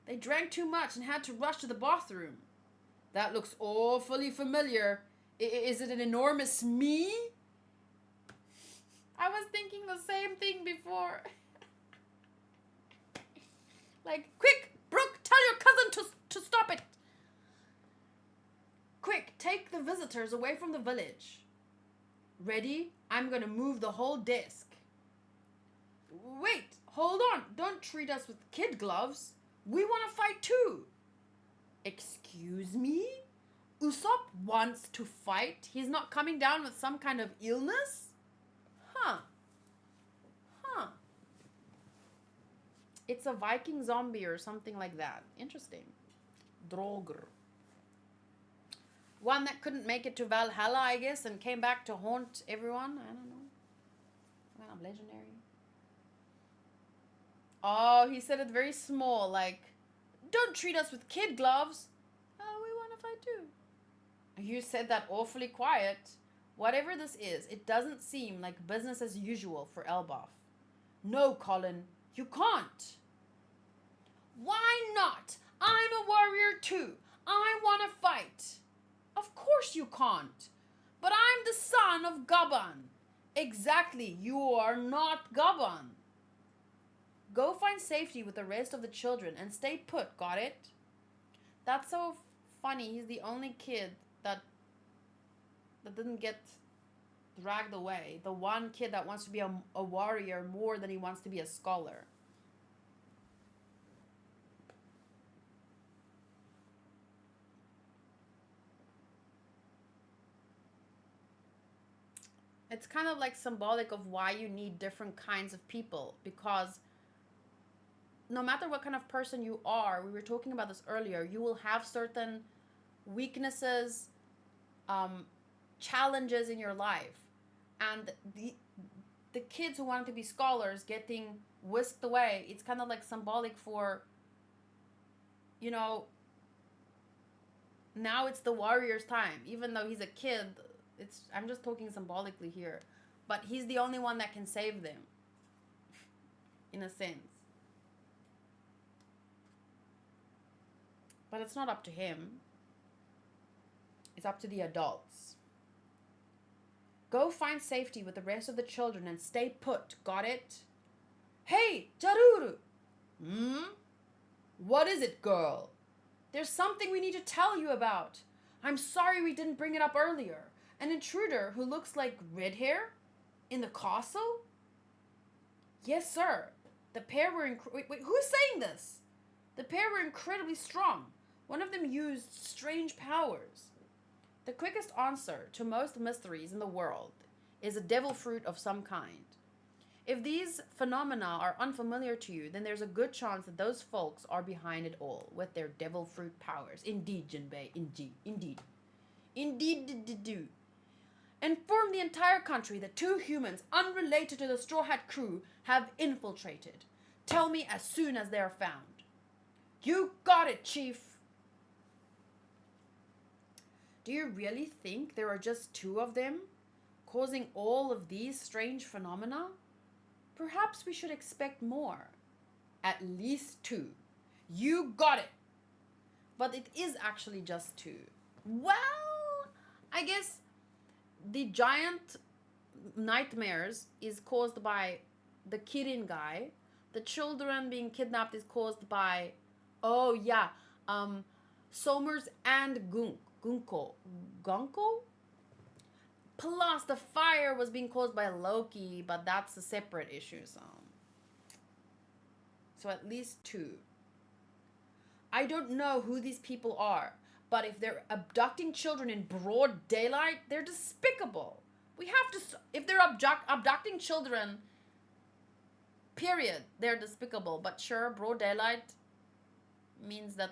They drank too much and had to rush to the bathroom. That looks awfully familiar. Is it an enormous me? I was thinking the same thing before. Like, quick, Brooke, tell your cousin to stop it. Quick, take the visitors away from the village. Ready? I'm gonna move the whole desk. Wait, hold on. Don't treat us with kid gloves. We want to fight too. Excuse me? Usopp wants to fight? He's not coming down with some kind of illness? Huh. It's a Viking zombie or something like that. Interesting. Droger. One that couldn't make it to Valhalla, I guess, and came back to haunt everyone. I don't know. Well, I'm legendary. Oh, he said it very small, like, don't treat us with kid gloves. Oh, we want to fight too. You said that awfully quiet. Whatever this is, it doesn't seem like business as usual for Elbaf. No, Colin, you can't. Why not? I'm a warrior too. I want to fight. Of course you can't. But I'm the son of Gaban. Exactly, you are not Gaban. Go find safety with the rest of the children and stay put, got it? That's so funny. He's the only kid that didn't get dragged away. The one kid that wants to be a warrior more than he wants to be a scholar. It's kind of like symbolic of why you need different kinds of people, because no matter what kind of person you are, we were talking about this earlier, you will have certain weaknesses, um, challenges in your life. And the kids who wanted to be scholars getting whisked away, it's kind of like symbolic for, you know, now it's the warrior's time. Even though he's a kid, I'm just talking symbolically here. But he's the only one that can save them, in a sense. But it's not up to him. It's up to the adults. Go find safety with the rest of the children and stay put. Got it? Hey, Jaruru! What is it, girl? There's something we need to tell you about. I'm sorry we didn't bring it up earlier. An intruder who looks like red hair? In the castle? Yes, sir. The pair were wait, who's saying this? The pair were incredibly strong. One of them used strange powers. The quickest answer to most mysteries in the world is a devil fruit of some kind. If these phenomena are unfamiliar to you, then there's a good chance that those folks are behind it all with their devil fruit powers. Indeed, Jinbei. Indeed. Do. Inform the entire country that 2 humans unrelated to the Straw Hat crew have infiltrated. Tell me as soon as they are found. You got it, Chief. Do you really think there are just 2 of them, causing all of these strange phenomena? Perhaps we should expect more. At least 2. You got it. But it is actually just 2. Well, I guess the giant nightmares is caused by the Kirin guy. The children being kidnapped is caused by, Somers and Gunko. Plus, the fire was being caused by Loki, but that's a separate issue. So at least 2. I don't know who these people are, but if they're abducting children in broad daylight, they're despicable. We have to, if they're abducting children, period, they're despicable. But sure, broad daylight means that,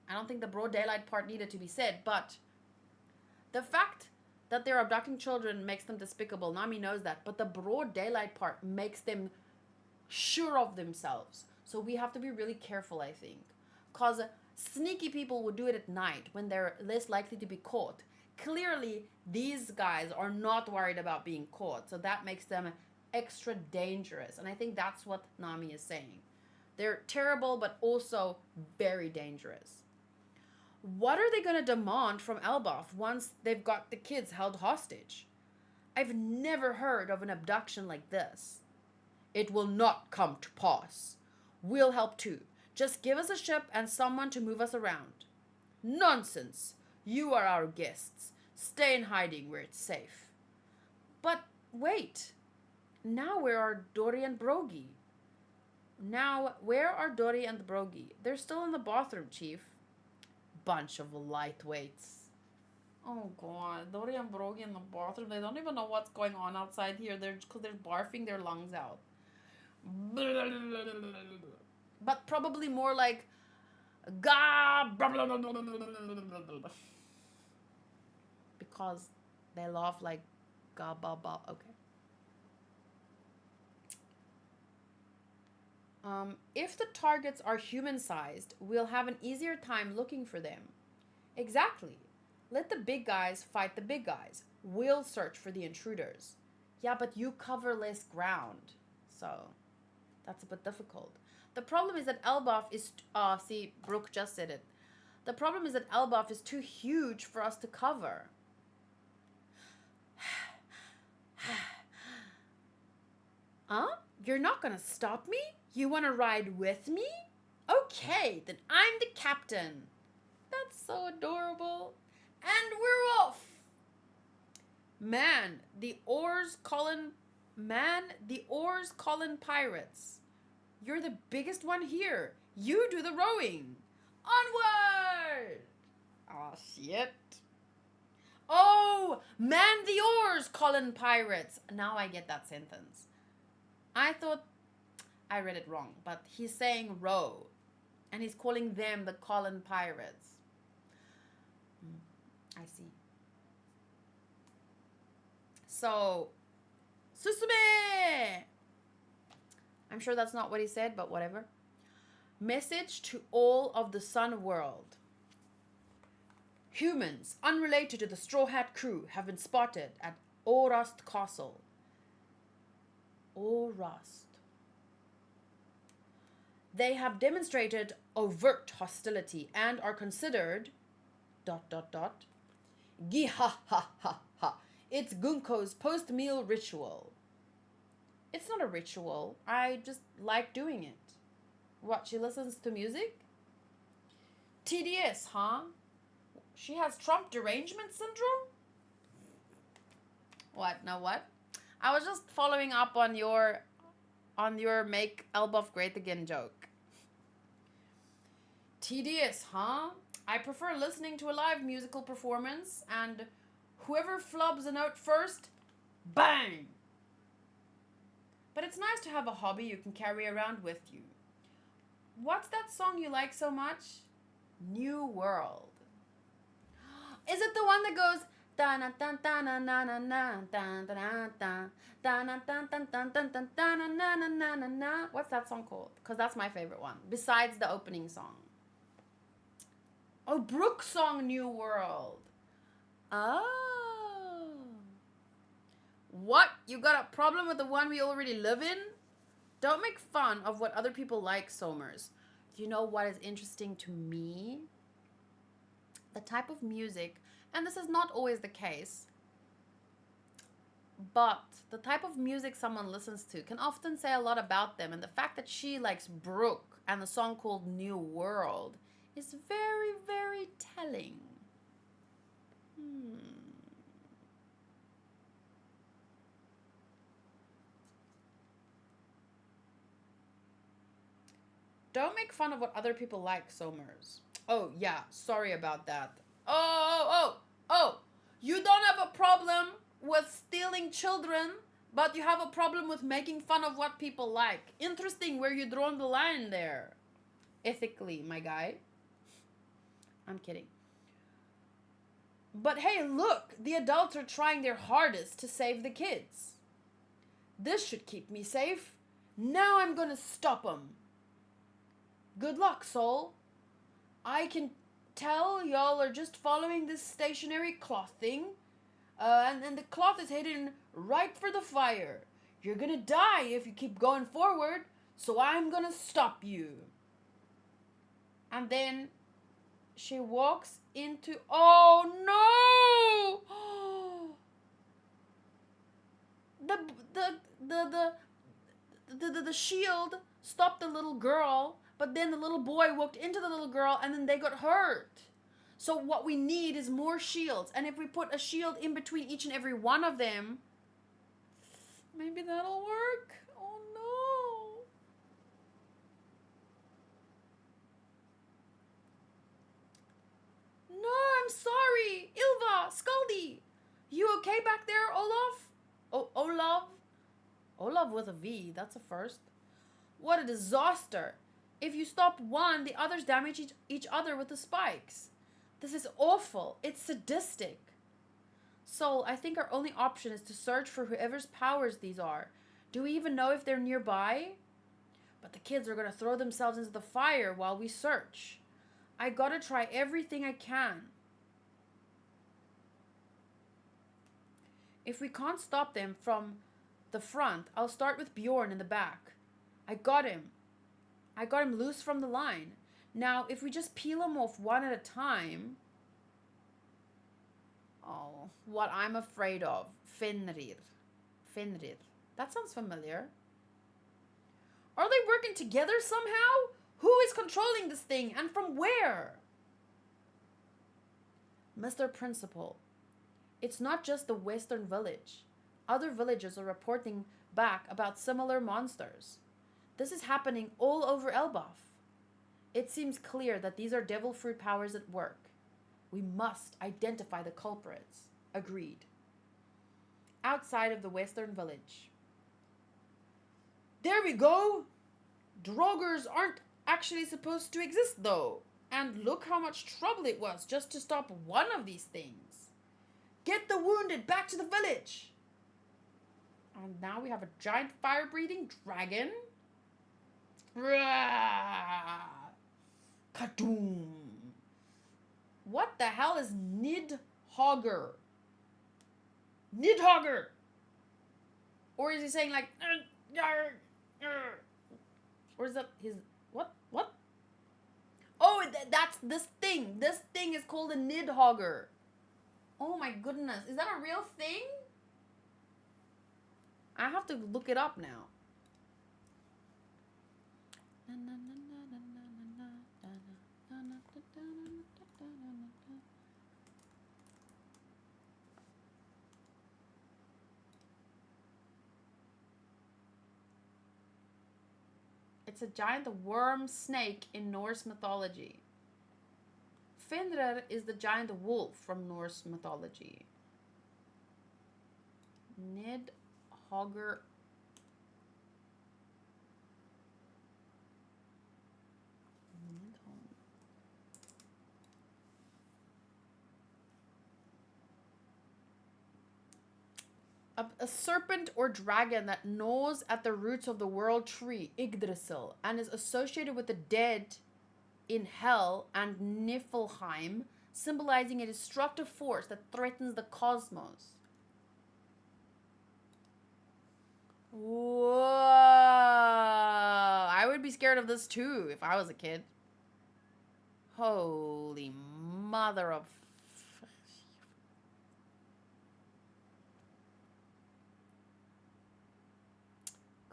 I don't think the broad daylight part needed to be said, but the fact that they're abducting children makes them despicable. Nami knows that. But the broad daylight part makes them sure of themselves. So we have to be really careful, I think. Because sneaky people would do it at night when they're less likely to be caught. Clearly, these guys are not worried about being caught. So that makes them extra dangerous. And I think that's what Nami is saying. They're terrible, but also very dangerous. What are they going to demand from Elbaf once they've got the kids held hostage? I've never heard of an abduction like this. It will not come to pass. We'll help too. Just give us a ship and someone to move us around. Nonsense. You are our guests. Stay in hiding where it's safe. But wait. Now where are Dory and Brogy? They're still in the bathroom, Chief. Bunch of lightweights. Oh god, Dory and Brogy in the bathroom. They don't even know what's going on outside here. They're barfing their lungs out. But probably more like because they laugh like ga ba ba. Okay. If the targets are human-sized, we'll have an easier time looking for them. Exactly. Let the big guys fight the big guys. We'll search for the intruders. Yeah, but you cover less ground. So, that's a bit difficult. The problem is that Elbaf is... see, Brooke just said it. The problem is that Elbaf is too huge for us to cover. Huh? You're not gonna stop me? You wanna ride with me? Okay, then I'm the captain. That's so adorable. And we're off. Man, the oars calling pirates. You're the biggest one here. You do the rowing. Onward! Oh, shit. Oh, man the oars, Colin pirates. Now I get that sentence. I thought I read it wrong, but he's saying row. And he's calling them the Colin pirates. I see. So, Susume! I'm sure that's not what he said, but whatever. Message to all of the Sun world. Humans unrelated to the Straw Hat crew have been spotted at Orust Castle. Orust. They have demonstrated overt hostility and are considered ... Gihahaha. It's Gunko's post-meal ritual. It's not a ritual. I just like doing it. What, she listens to music? TDS, huh? She has Trump derangement syndrome? What? No, what? I was just following up on your make Elbaf great again joke. TDS, huh? I prefer listening to a live musical performance, and whoever flubs a note first, bang! But it's nice to have a hobby you can carry around with you. What's that song you like so much? New World. Is it the one that goes what's that song called? Because that's my favorite one, besides the opening song. Oh, Brooke's song, New World. Oh. What? You got a problem with the one we already live in? Don't make fun of what other people like, Somers. Do you know what is interesting to me? The type of music, and this is not always the case, but the type of music someone listens to can often say a lot about them, and the fact that she likes Brooke and the song called New World is very, very telling. Don't make fun of what other people like, Somers. Oh, yeah, sorry about that. Oh, you don't have a problem with stealing children, but you have a problem with making fun of what people like. Interesting where you drawn the line there. Ethically, my guy. I'm kidding. But hey, look, the adults are trying their hardest to save the kids. This should keep me safe. Now I'm gonna stop them. Good luck, Soul. I can tell y'all are just following this stationary cloth thing. And the cloth is heading right for the fire. You're gonna die if you keep going forward, so I'm gonna stop you. And then she walks into... Oh, no! The shield stopped the little girl, but then the little boy walked into the little girl, and then they got hurt. So what we need is more shields. And if we put a shield in between each and every one of them, maybe that'll work. Oh, no. No, I'm sorry. Ilva, Skaldi. You okay back there, Olaf? Oh, Olav? Olav with a V. That's a first. What a disaster. If you stop one, the others damage each other with the spikes. This is awful. It's sadistic. Sol, I think our only option is to search for whoever's powers these are. Do we even know if they're nearby? But the kids are going to throw themselves into the fire while we search. I gotta try everything I can. If we can't stop them from the front, I'll start with Bjorn in the back. I got him loose from the line. Now, if we just peel them off one at a time... Oh, what I'm afraid of. Fenrir. Fenrir. That sounds familiar. Are they working together somehow? Who is controlling this thing and from where? Mr. Principal, it's not just the Western Village. Other villages are reporting back about similar monsters. This is happening all over Elbaf. It seems clear that these are devil fruit powers at work. We must identify the culprits. Agreed. Outside of the Western Village. There we go! Draugrs aren't actually supposed to exist though. And look how much trouble it was just to stop one of these things. Get the wounded back to the village. And now we have a giant fire-breathing dragon. Kadoom. What the hell is Nidhogger? Nidhogger! Or is he saying like... Or is that his... What? What? Oh, that's this thing. This thing is called a Nidhogger. Oh my goodness. Is that a real thing? I have to look it up now. It's a giant worm snake in Norse mythology. Fenrir is the giant wolf from Norse mythology. Nidhogger. A serpent or dragon that gnaws at the roots of the world tree, Yggdrasil, and is associated with the dead in hell and Niflheim, symbolizing a destructive force that threatens the cosmos. Whoa! I would be scared of this too if I was a kid. Holy mother of...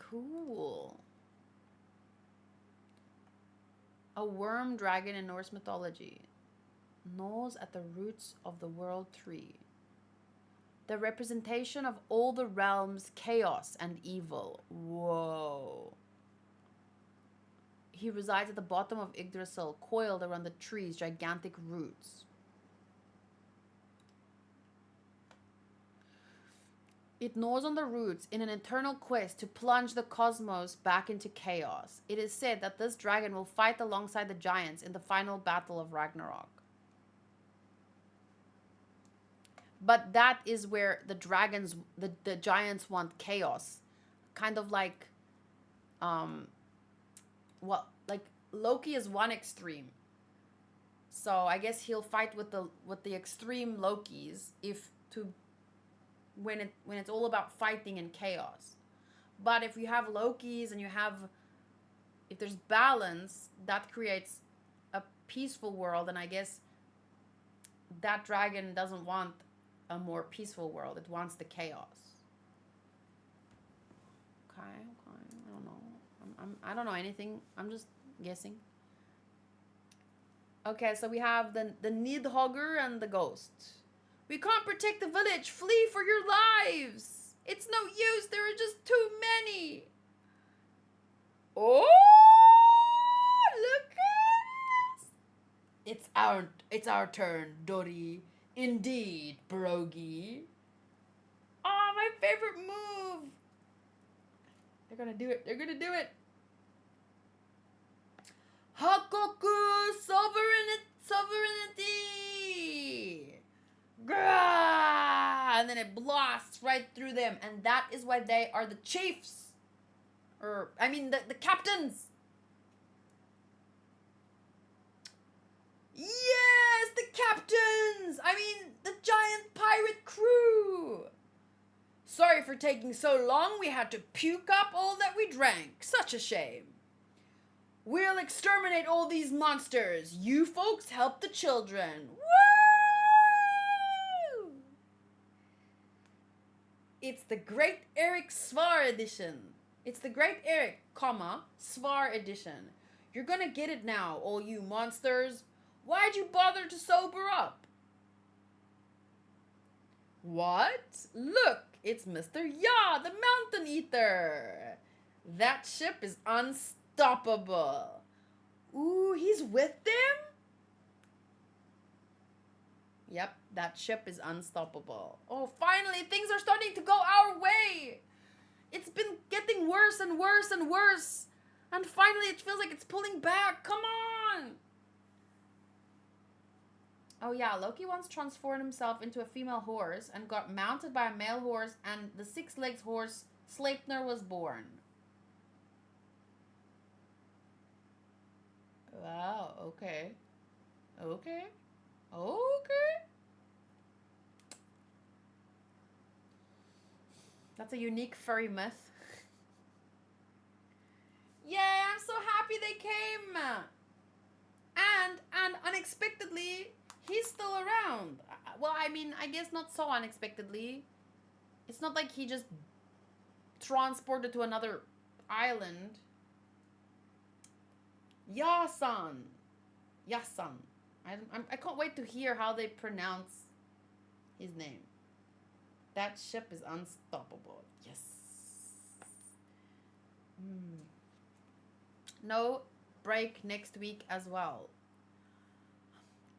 Cool. A worm dragon in Norse mythology. Gnaws at the roots of the world tree. The representation of all the realms, chaos and evil. Whoa. He resides at the bottom of Yggdrasil, coiled around the tree's gigantic roots. It gnaws on the roots in an eternal quest to plunge the cosmos back into chaos. It is said that this dragon will fight alongside the giants in the final battle of Ragnarok. But that is where the dragons, the giants want chaos. Kind of like, like Loki is one extreme. So I guess he'll fight with the extreme Lokis when it's all about fighting and chaos. But if you have Lokis and if there's balance, that creates a peaceful world. And I guess that dragon doesn't want a more peaceful world. It wants the chaos. Okay. I don't know. I don't know anything. I'm just guessing. Okay, so we have the Nidhogger and the ghost. We can't protect the village. Flee for your lives. It's no use. There are just too many. Oh, look at us. It's our turn, Dory. Indeed, Brogy. Oh, my favorite move. They're gonna do it. Hakoku sovereignty. Grah! And then it blasts right through them. And that is why they are the chiefs. The captains. Yes, the captains. The giant pirate crew. Sorry for taking so long. We had to puke up all that we drank. Such a shame. We'll exterminate all these monsters. You folks help the children. Woo! It's the Great Eric Svar edition. It's the Great Eric, comma, Svar edition. You're gonna get it now, all you monsters. Why'd you bother to sober up? What? Look, it's Mr. Ya, the Mountain Eater. That ship is unstoppable. Ooh, he's with them? Yep, that ship is unstoppable. Oh, finally, things are starting to go our way. It's been getting worse and worse and worse. And finally, it feels like it's pulling back. Come on. Oh yeah, Loki once transformed himself into a female horse and got mounted by a male horse, and the six-legged horse Sleipnir was born. Wow, okay. Okay. Okay. That's a unique furry myth. Yeah, I'm so happy they came. And unexpectedly, he's still around. Well, I mean, I guess not so unexpectedly. It's not like he just transported to another island. Yasan. Yasan. I can't wait to hear how they pronounce his name. That ship is unstoppable. Yes. No break next week as well.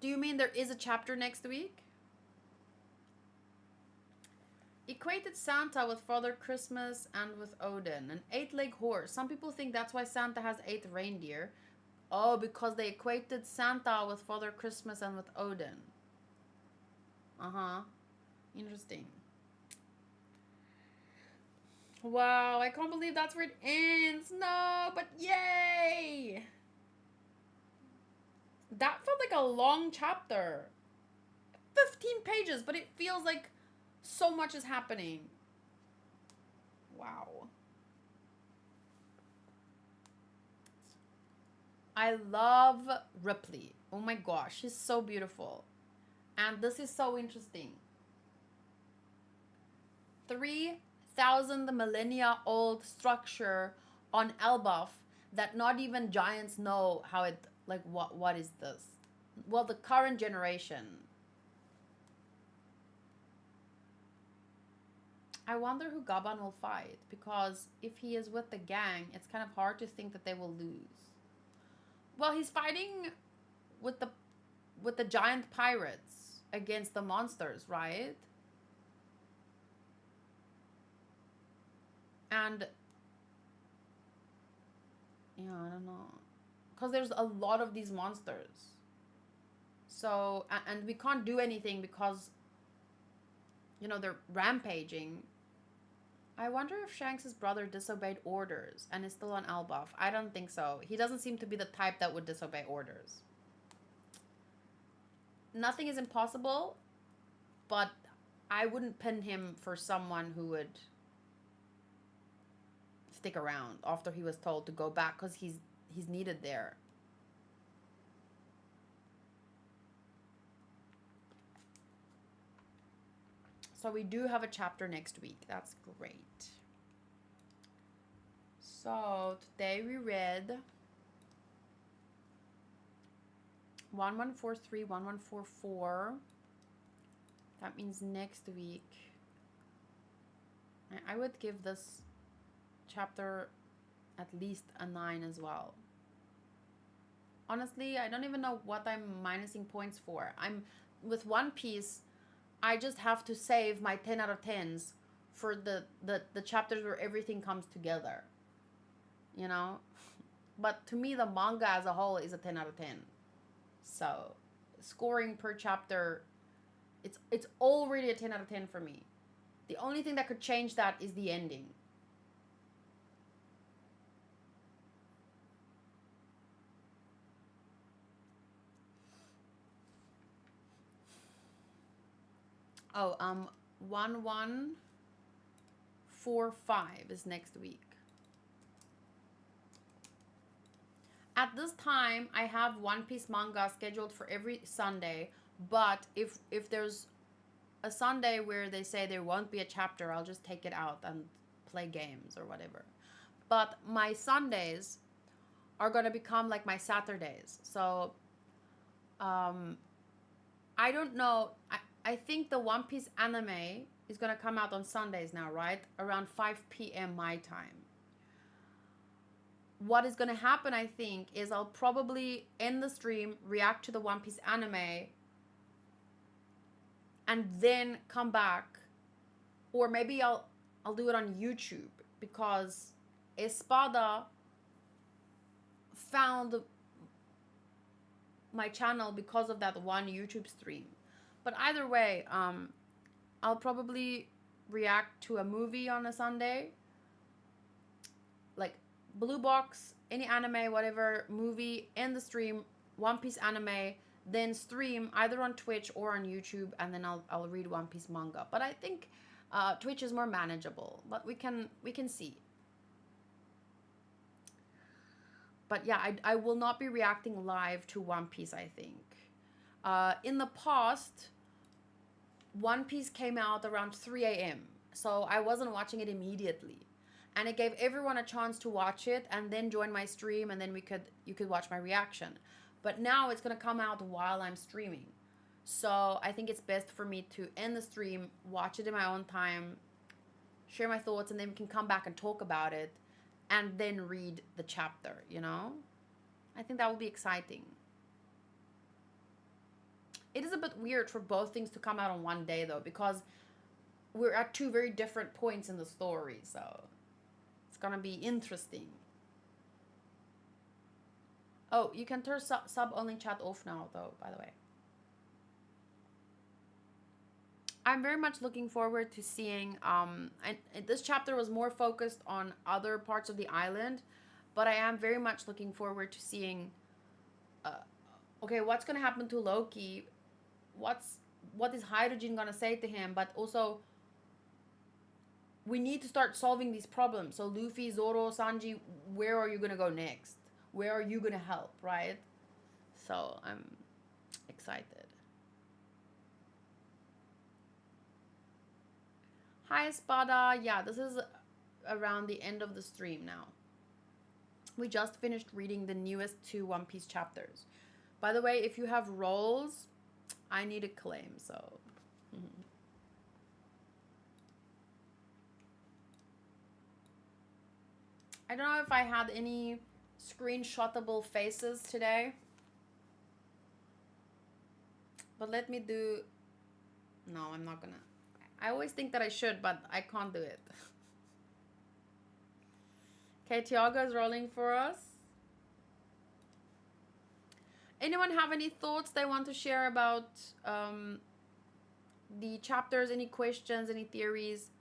Do you mean there is a chapter next week? Equated Santa with Father Christmas and with Odin. An 8-legged horse. Some people think that's why Santa has 8 reindeer. Oh, because they equated Santa with Father Christmas and with Odin. Uh-huh. Interesting. Wow, I can't believe that's where it ends. No, but yay! That felt like a long chapter. 15 pages, but it feels like so much is happening. Wow. I love Ripley. Oh my gosh, she's so beautiful. And this is so interesting. 3,000 millennia old structure on Elbaf that not even giants know how it, like, what is this? Well, the current generation. I wonder who Gaban will fight, because if he is with the gang, it's kind of hard to think that they will lose. Well, he's fighting with the giant pirates against the monsters, right? And yeah, I don't know, because there's a lot of these monsters. So, and we can't do anything because, you know, they're rampaging. I wonder if Shanks' brother disobeyed orders and is still on Elbaf. I don't think so. He doesn't seem to be the type that would disobey orders. Nothing is impossible, but I wouldn't pin him for someone who would stick around after he was told to go back, because he's needed there. So we do have a chapter next week. That's great. So today we read 1143, 1144. That means next week I would give this chapter at least a 9 as well. Honestly, I don't even know what I'm minusing points for. I'm with One Piece, I just have to save my 10 out of 10s for the chapters where everything comes together. You know? But to me, the manga as a whole is a 10 out of 10. So, scoring per chapter, it's already a 10 out of 10 for me. The only thing that could change that is the ending. Oh, 1145 is next week. At this time, I have One Piece manga scheduled for every Sunday, but if there's a Sunday where they say there won't be a chapter, I'll just take it out and play games or whatever. But my Sundays are going to become like my Saturdays. So um I don't know. I think the One Piece anime is going to come out on Sundays now, right? Around 5 p.m. my time. What is going to happen, I think, is I'll probably end the stream, react to the One Piece anime, and then come back. Or maybe I'll do it on YouTube, because Espada found my channel because of that one YouTube stream. But either way, I'll probably react to a movie on a Sunday, like Blue Box, any anime, whatever movie, in the stream, One Piece anime, then stream either on Twitch or on YouTube, and then I'll read One Piece manga. But I think Twitch is more manageable, but we can see. But yeah, I will not be reacting live to One Piece, I think. In the past, One Piece came out around 3 a.m. So I wasn't watching it immediately. And it gave everyone a chance to watch it and then join my stream, and then you could watch my reaction. But now it's going to come out while I'm streaming. So I think it's best for me to end the stream, watch it in my own time, share my thoughts, and then we can come back and talk about it, and then read the chapter, you know? I think that would be exciting. It is a bit weird for both things to come out on one day, though, because we're at two very different points in the story, so it's gonna be interesting. Oh, you can turn sub-only chat off now, though, by the way. I'm very much looking forward to seeing, and this chapter was more focused on other parts of the island, but I am very much looking forward to seeing, okay, what's going to happen to Loki, what is Hydrogen going to say to him, but also, we need to start solving these problems. So Luffy, Zoro, Sanji, where are you going to go next? Where are you going to help, right? So I'm excited. Hi, Espada. Yeah, this is around the end of the stream now. We just finished reading the newest 2 One Piece chapters. By the way, if you have roles, I need a claim, so... I don't know if I had any screenshotable faces today. But let me do... No, I'm not gonna... I always think that I should, but I can't do it. Okay, Tiago is rolling for us. Anyone have any thoughts they want to share about the chapters? Any questions, any theories?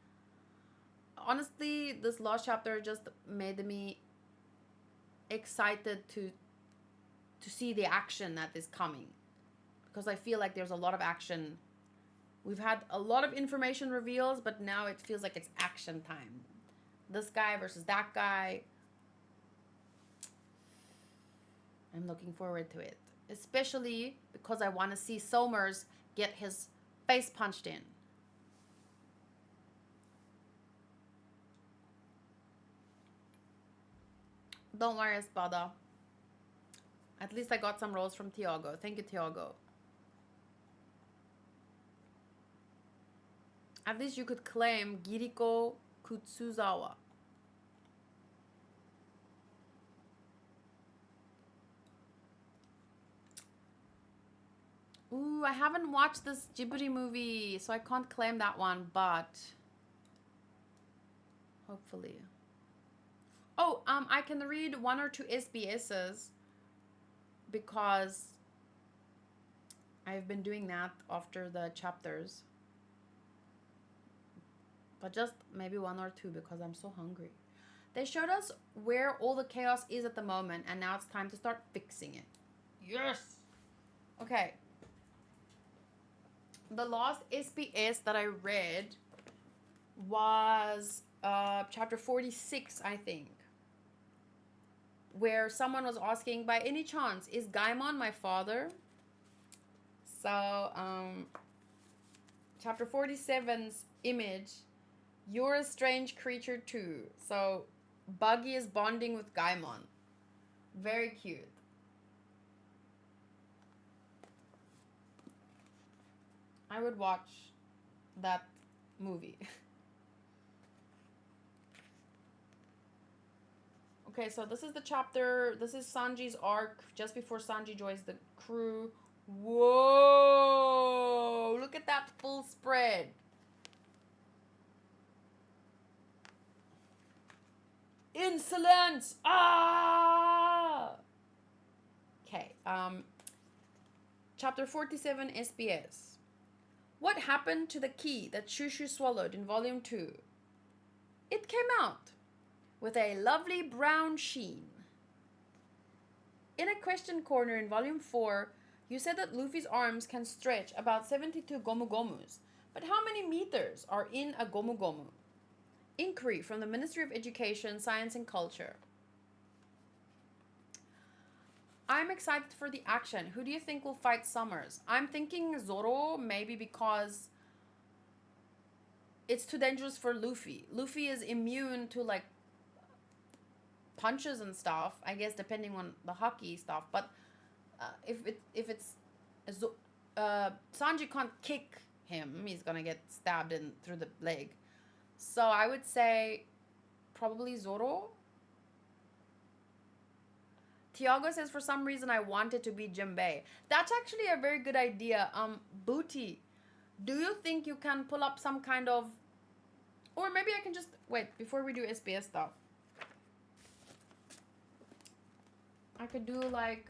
Honestly, this last chapter just made me excited to see the action that is coming. Because I feel like there's a lot of action. We've had a lot of information reveals, but now it feels like it's action time. This guy versus that guy. I'm looking forward to it. Especially because I want to see Somers get his face punched in. Don't worry, Espada. At least I got some rolls from Tiago. Thank you, Tiago. At least you could claim Giriko Kutsuzawa. Ooh, I haven't watched this Ghibli movie, so I can't claim that one, but hopefully. Oh, I can read 1 or 2 SBSs because I've been doing that after the chapters. But just maybe 1 or 2 because I'm so hungry. They showed us where all the chaos is at the moment, and now it's time to start fixing it. Yes! Okay. The last SBS that I read was chapter 46, I think. where someone was asking, by any chance, is Gaimon my father? So, chapter 47's image, you're a strange creature too. So, Buggy is bonding with Gaimon. Very cute. I would watch that movie. Okay, so this is the chapter. This is Sanji's arc just before Sanji joins the crew. Whoa! Look at that full spread. Insolence! Ah! Okay, chapter 47 SBS. What happened to the key that Shushu swallowed in volume 2? It came out with a lovely brown sheen. In a question corner in volume 4, you said that Luffy's arms can stretch about 72 Gomu Gomus, but how many meters are in a Gomu Gomu? Inquiry from the Ministry of Education, Science and Culture. I'm excited for the action. Who do you think will fight Summers? I'm thinking Zoro, maybe because it's too dangerous for Luffy. Luffy is immune to like punches and stuff, I guess, depending on the hockey stuff. But if it's Sanji can't kick him, he's gonna get stabbed in through the leg. So I would say probably Zoro. Tiago says, for some reason I want it to be Jinbei. That's actually a very good idea. Booty, do you think you can pull up some kind of, or maybe I can just wait before we do SBS stuff. I could do like,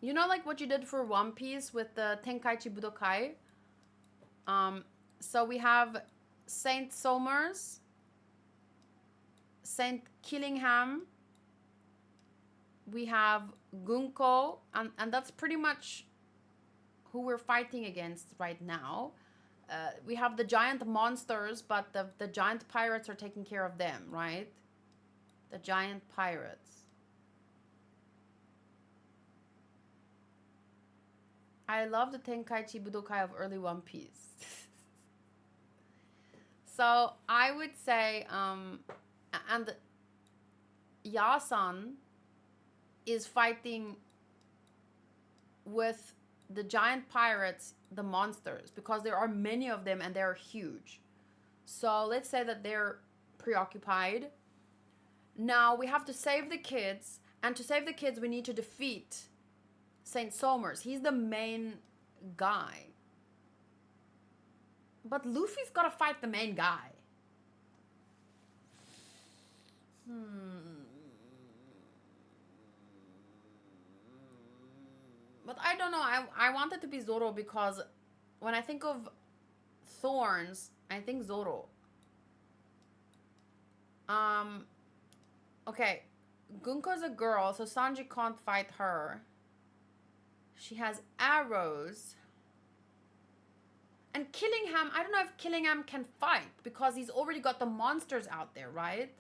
you know, like what you did for One Piece with the Tenkaichi Budokai. So we have Saint Somers, Saint Killingham, we have Gunko, and that's pretty much who we're fighting against right now. We have the giant monsters, but the giant pirates are taking care of them, right? The giant pirates. I love the Tenkaichi Budokai of early One Piece. So I would say, and Yasan is fighting with the giant pirates, the monsters, because there are many of them and they're huge. So let's say that they're preoccupied. Now we have to save the kids, and to save the kids we need to defeat Saint Somers. He's the main guy. But Luffy's gotta fight the main guy. But I don't know. I want it to be Zoro because when I think of thorns, I think Zoro. Okay. Gunko's a girl, so Sanji can't fight her. She has arrows. And Killingham, I don't know if Killingham can fight because he's already got the monsters out there, right?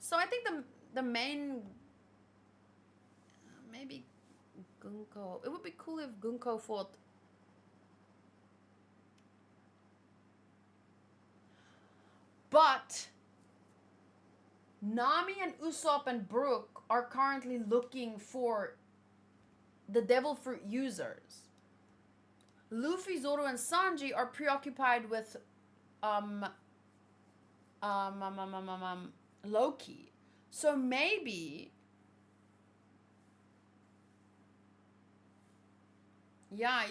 So I think the main, maybe Gunko. It would be cool if Gunko fought. But Nami and Usopp and Brook are currently looking for the devil fruit users. Luffy, Zoro, and Sanji are preoccupied with Loki. So maybe, yeah,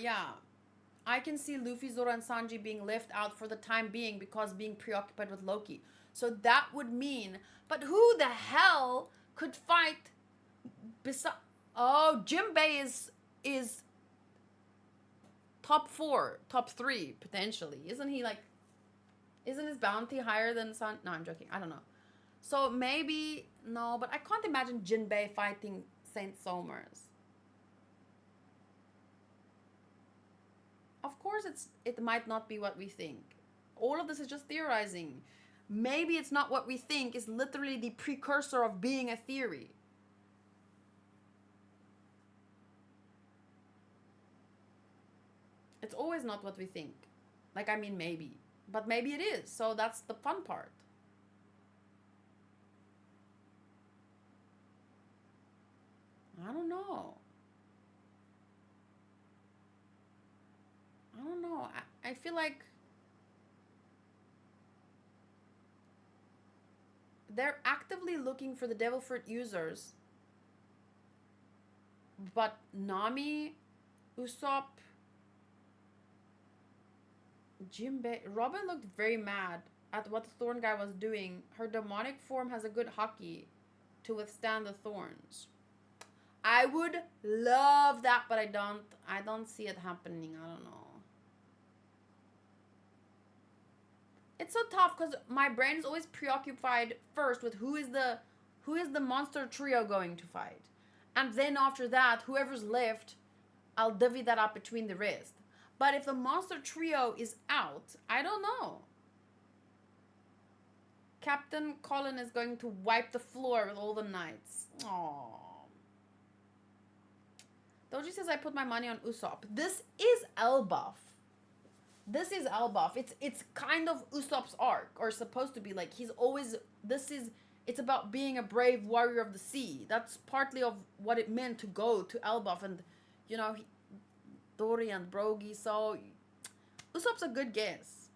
I can see Luffy, Zoro, and Sanji being left out for the time being because being preoccupied with Loki. So that would mean, but who the hell could fight besides? Oh, Jinbei is top 4, top 3 potentially. Isn't he like? Isn't his bounty higher than San? No, I'm joking. I don't know. So maybe no, but I can't imagine Jinbei fighting Saint Somers. Of course, it might not be what we think. All of this is just theorizing. maybe it's not what we think is literally the precursor of being a theory. It's always not what we think. Like, I mean, maybe. But maybe it is. So that's the fun part. I don't know. I don't know. I feel like they're actively looking for the devil fruit users. But Nami, Usopp, Jinbei, Robin looked very mad at what the thorn guy was doing. Her demonic form has a good haki to withstand the thorns. I would love that, but I don't see it happening. I don't know. It's so tough because my brain is always preoccupied first with who is the monster trio going to fight. And then after that, whoever's left, I'll divvy that up between the rest. But if the monster trio is out, I don't know. Captain Colin is going to wipe the floor with all the knights. Aww. Doji says I put my money on Usopp. This is Elbaf. It's kind of Usopp's arc, or supposed to be. Like, he's always, it's about being a brave warrior of the sea. That's partly of what it meant to go to Elbaf, and, Dory and Brogy, so Usopp's a good guess.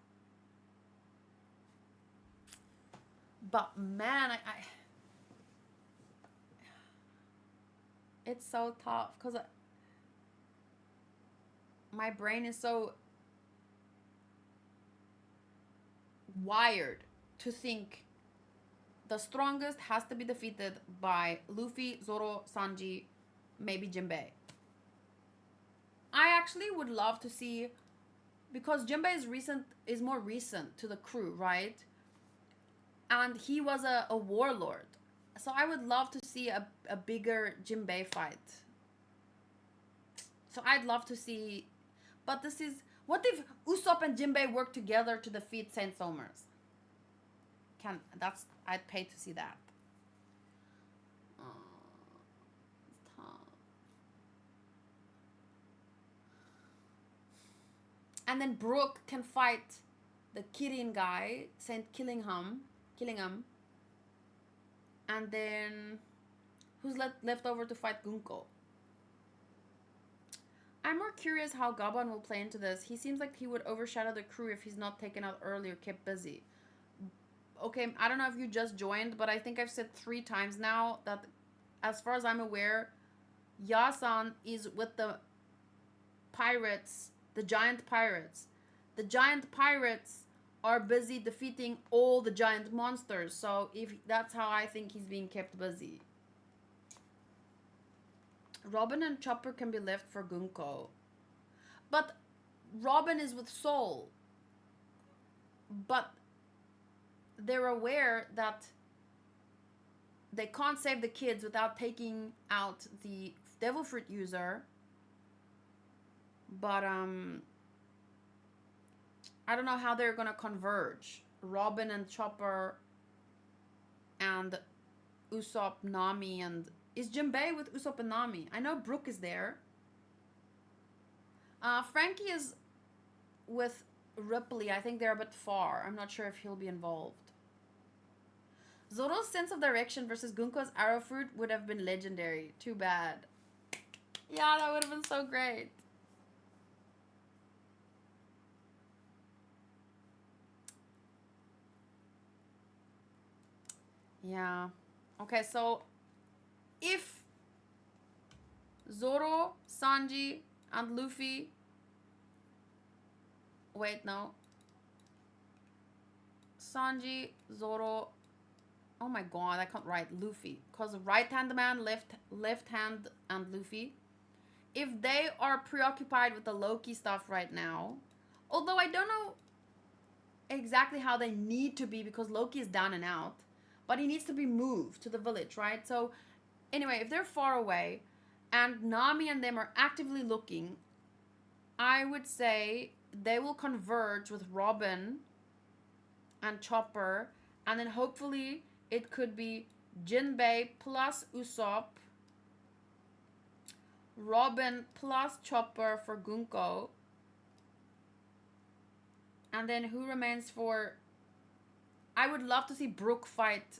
But man, I it's so tough because my brain is so wired to think the strongest has to be defeated by Luffy, Zoro, Sanji, maybe Jinbei. I actually would love to see, because Jinbei is more recent to the crew, right? And he was a warlord. So I would love to see a bigger Jinbei fight. So I'd love to see, but what if Usopp and Jinbei work together to defeat Saint Somers? I'd pay to see that. It's tough. And then Brook can fight the Kirin guy, Saint Killingham. And then who's left over to fight Gunko? I'm more curious how Gaban will play into this. He seems like he would overshadow the crew if he's not taken out early or kept busy. Okay, I don't know if you just joined, but I think I've said 3 times now that, as far as I'm aware, Yasan is with the pirates, the giant pirates. The giant pirates are busy defeating all the giant monsters. So if that's how I think he's being kept busy. Robin and Chopper can be left for Gunko. But Robin is with Soul. But they're aware that they can't save the kids without taking out the devil fruit user. But I don't know how they're gonna converge. Robin and Chopper and Usopp, Nami, and is Jinbei with Usopp and Nami? I know Brook is there. Frankie is with Ripley. I think they're a bit far. I'm not sure if he'll be involved. Zoro's sense of direction versus Gunko's arrow fruit would have been legendary. Too bad. Yeah, that would have been so great. Yeah. Okay, so if Zoro, Sanji, and Luffy... Wait, no. Sanji, Zoro... Oh my god, I can't write Luffy. Because right hand man, left hand, and Luffy. If they are preoccupied with the Loki stuff right now... Although I don't know exactly how they need to be, because Loki is down and out. But he needs to be moved to the village, right? So, anyway, if they're far away, and Nami and them are actively looking, I would say they will converge with Robin and Chopper And then hopefully it could be Jinbei plus Usopp, Robin plus Chopper for Gunko, and then who remains for... I would love to see Brooke fight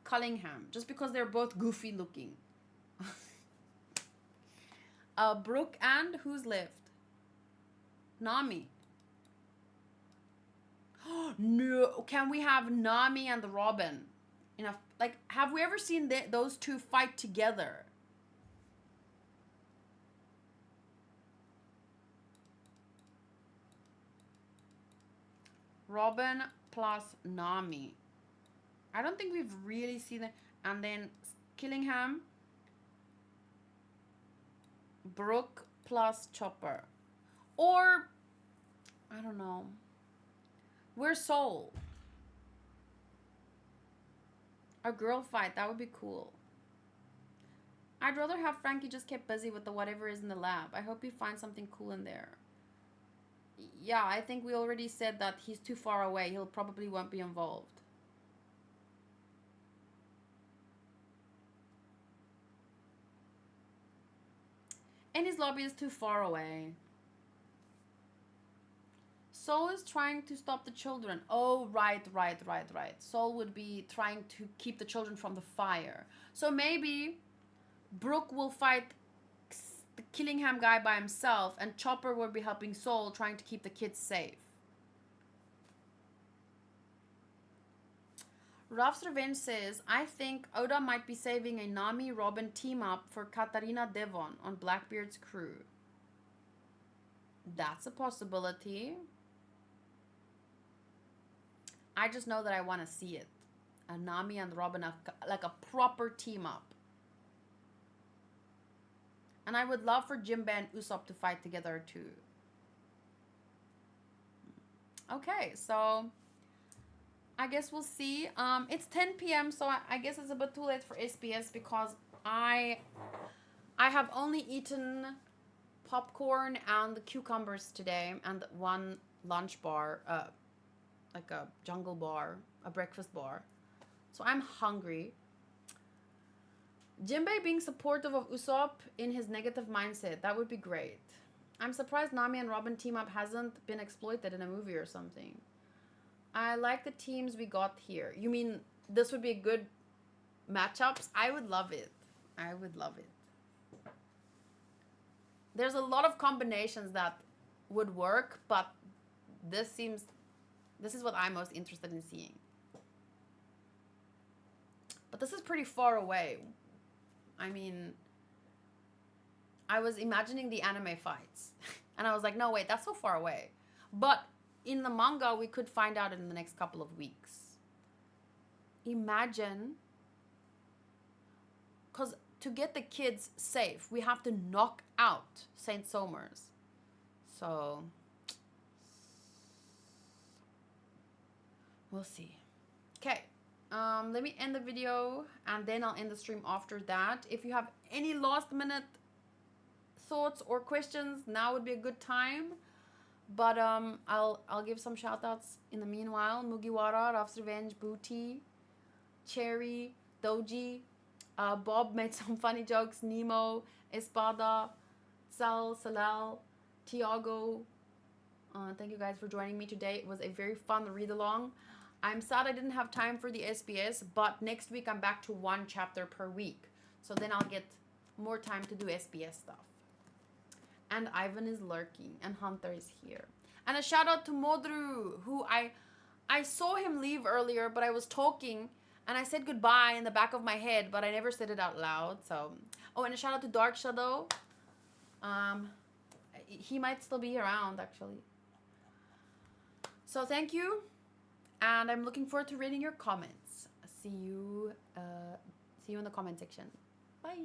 Cullingham, just because they're both goofy looking. Brooke and who's left? Nami. No, can we have Nami and the Robin? Enough. Like, have we ever seen those two fight together? Robin plus Nami. I don't think we've really seen it. And then Killingham, Brooke plus Chopper. Or, I don't know. Where's Soul? A girl fight, that would be cool. I'd rather have Frankie just kept busy with the whatever is in the lab. I hope he finds something cool in there. Yeah, I think we already said that he's too far away. He'll probably won't be involved. And his lobby is too far away. Soul is trying to stop the children. Oh, right. Soul would be trying to keep the children from the fire. So maybe Brooke will fight the Killingham guy by himself, and Chopper will be helping Soul, trying to keep the kids safe. Ralph's Revenge says, I think Oda might be saving a Nami Robin team up for Katarina Devon on Blackbeard's crew. That's a possibility. I just know that I want to see it. A Nami and Robin, like a proper team up. And I would love for Jinbei and Usopp to fight together too. Okay, so I guess we'll see. It's 10 p.m. so I guess it's a bit too late for SBS because I have only eaten popcorn and cucumbers today and one lunch bar, like a jungle bar, a breakfast bar. So I'm hungry. Jinbei being supportive of Usopp in his negative mindset, that would be great. I'm surprised Nami and Robin team up hasn't been exploited in a movie or something. I like the teams we got here. You mean this would be a good matchups? I would love it. I would love it. There's a lot of combinations that would work, but this is what I'm most interested in seeing. But this is pretty far away. I mean, I was imagining the anime fights. And I was like, no, wait, that's so far away. But in the manga, we could find out in the next couple of weeks. Imagine. Because to get the kids safe, we have to knock out Saint Somers. So, we'll see. Okay. Let me end the video and then I'll end the stream after that. If you have any last minute thoughts or questions, now would be a good time. But I'll give some shout outs in the meanwhile. Mugiwara, Ralph's Revenge, Booty, Cherry, Doji, Bob made some funny jokes, Nemo, Espada, Sal, Salal, Tiago. Thank you guys for joining me today. It was a very fun read along. I'm sad I didn't have time for the SBS, but next week I'm back to one chapter per week. So then I'll get more time to do SBS stuff. And Ivan is lurking, and Hunter is here. And a shout out to Modru, who I saw him leave earlier, but I was talking, and I said goodbye in the back of my head, but I never said it out loud. So, oh, and a shout out to Dark Shadow. He might still be around, actually. So thank you. And I'm looking forward to reading your comments. See you in the comment section. Bye.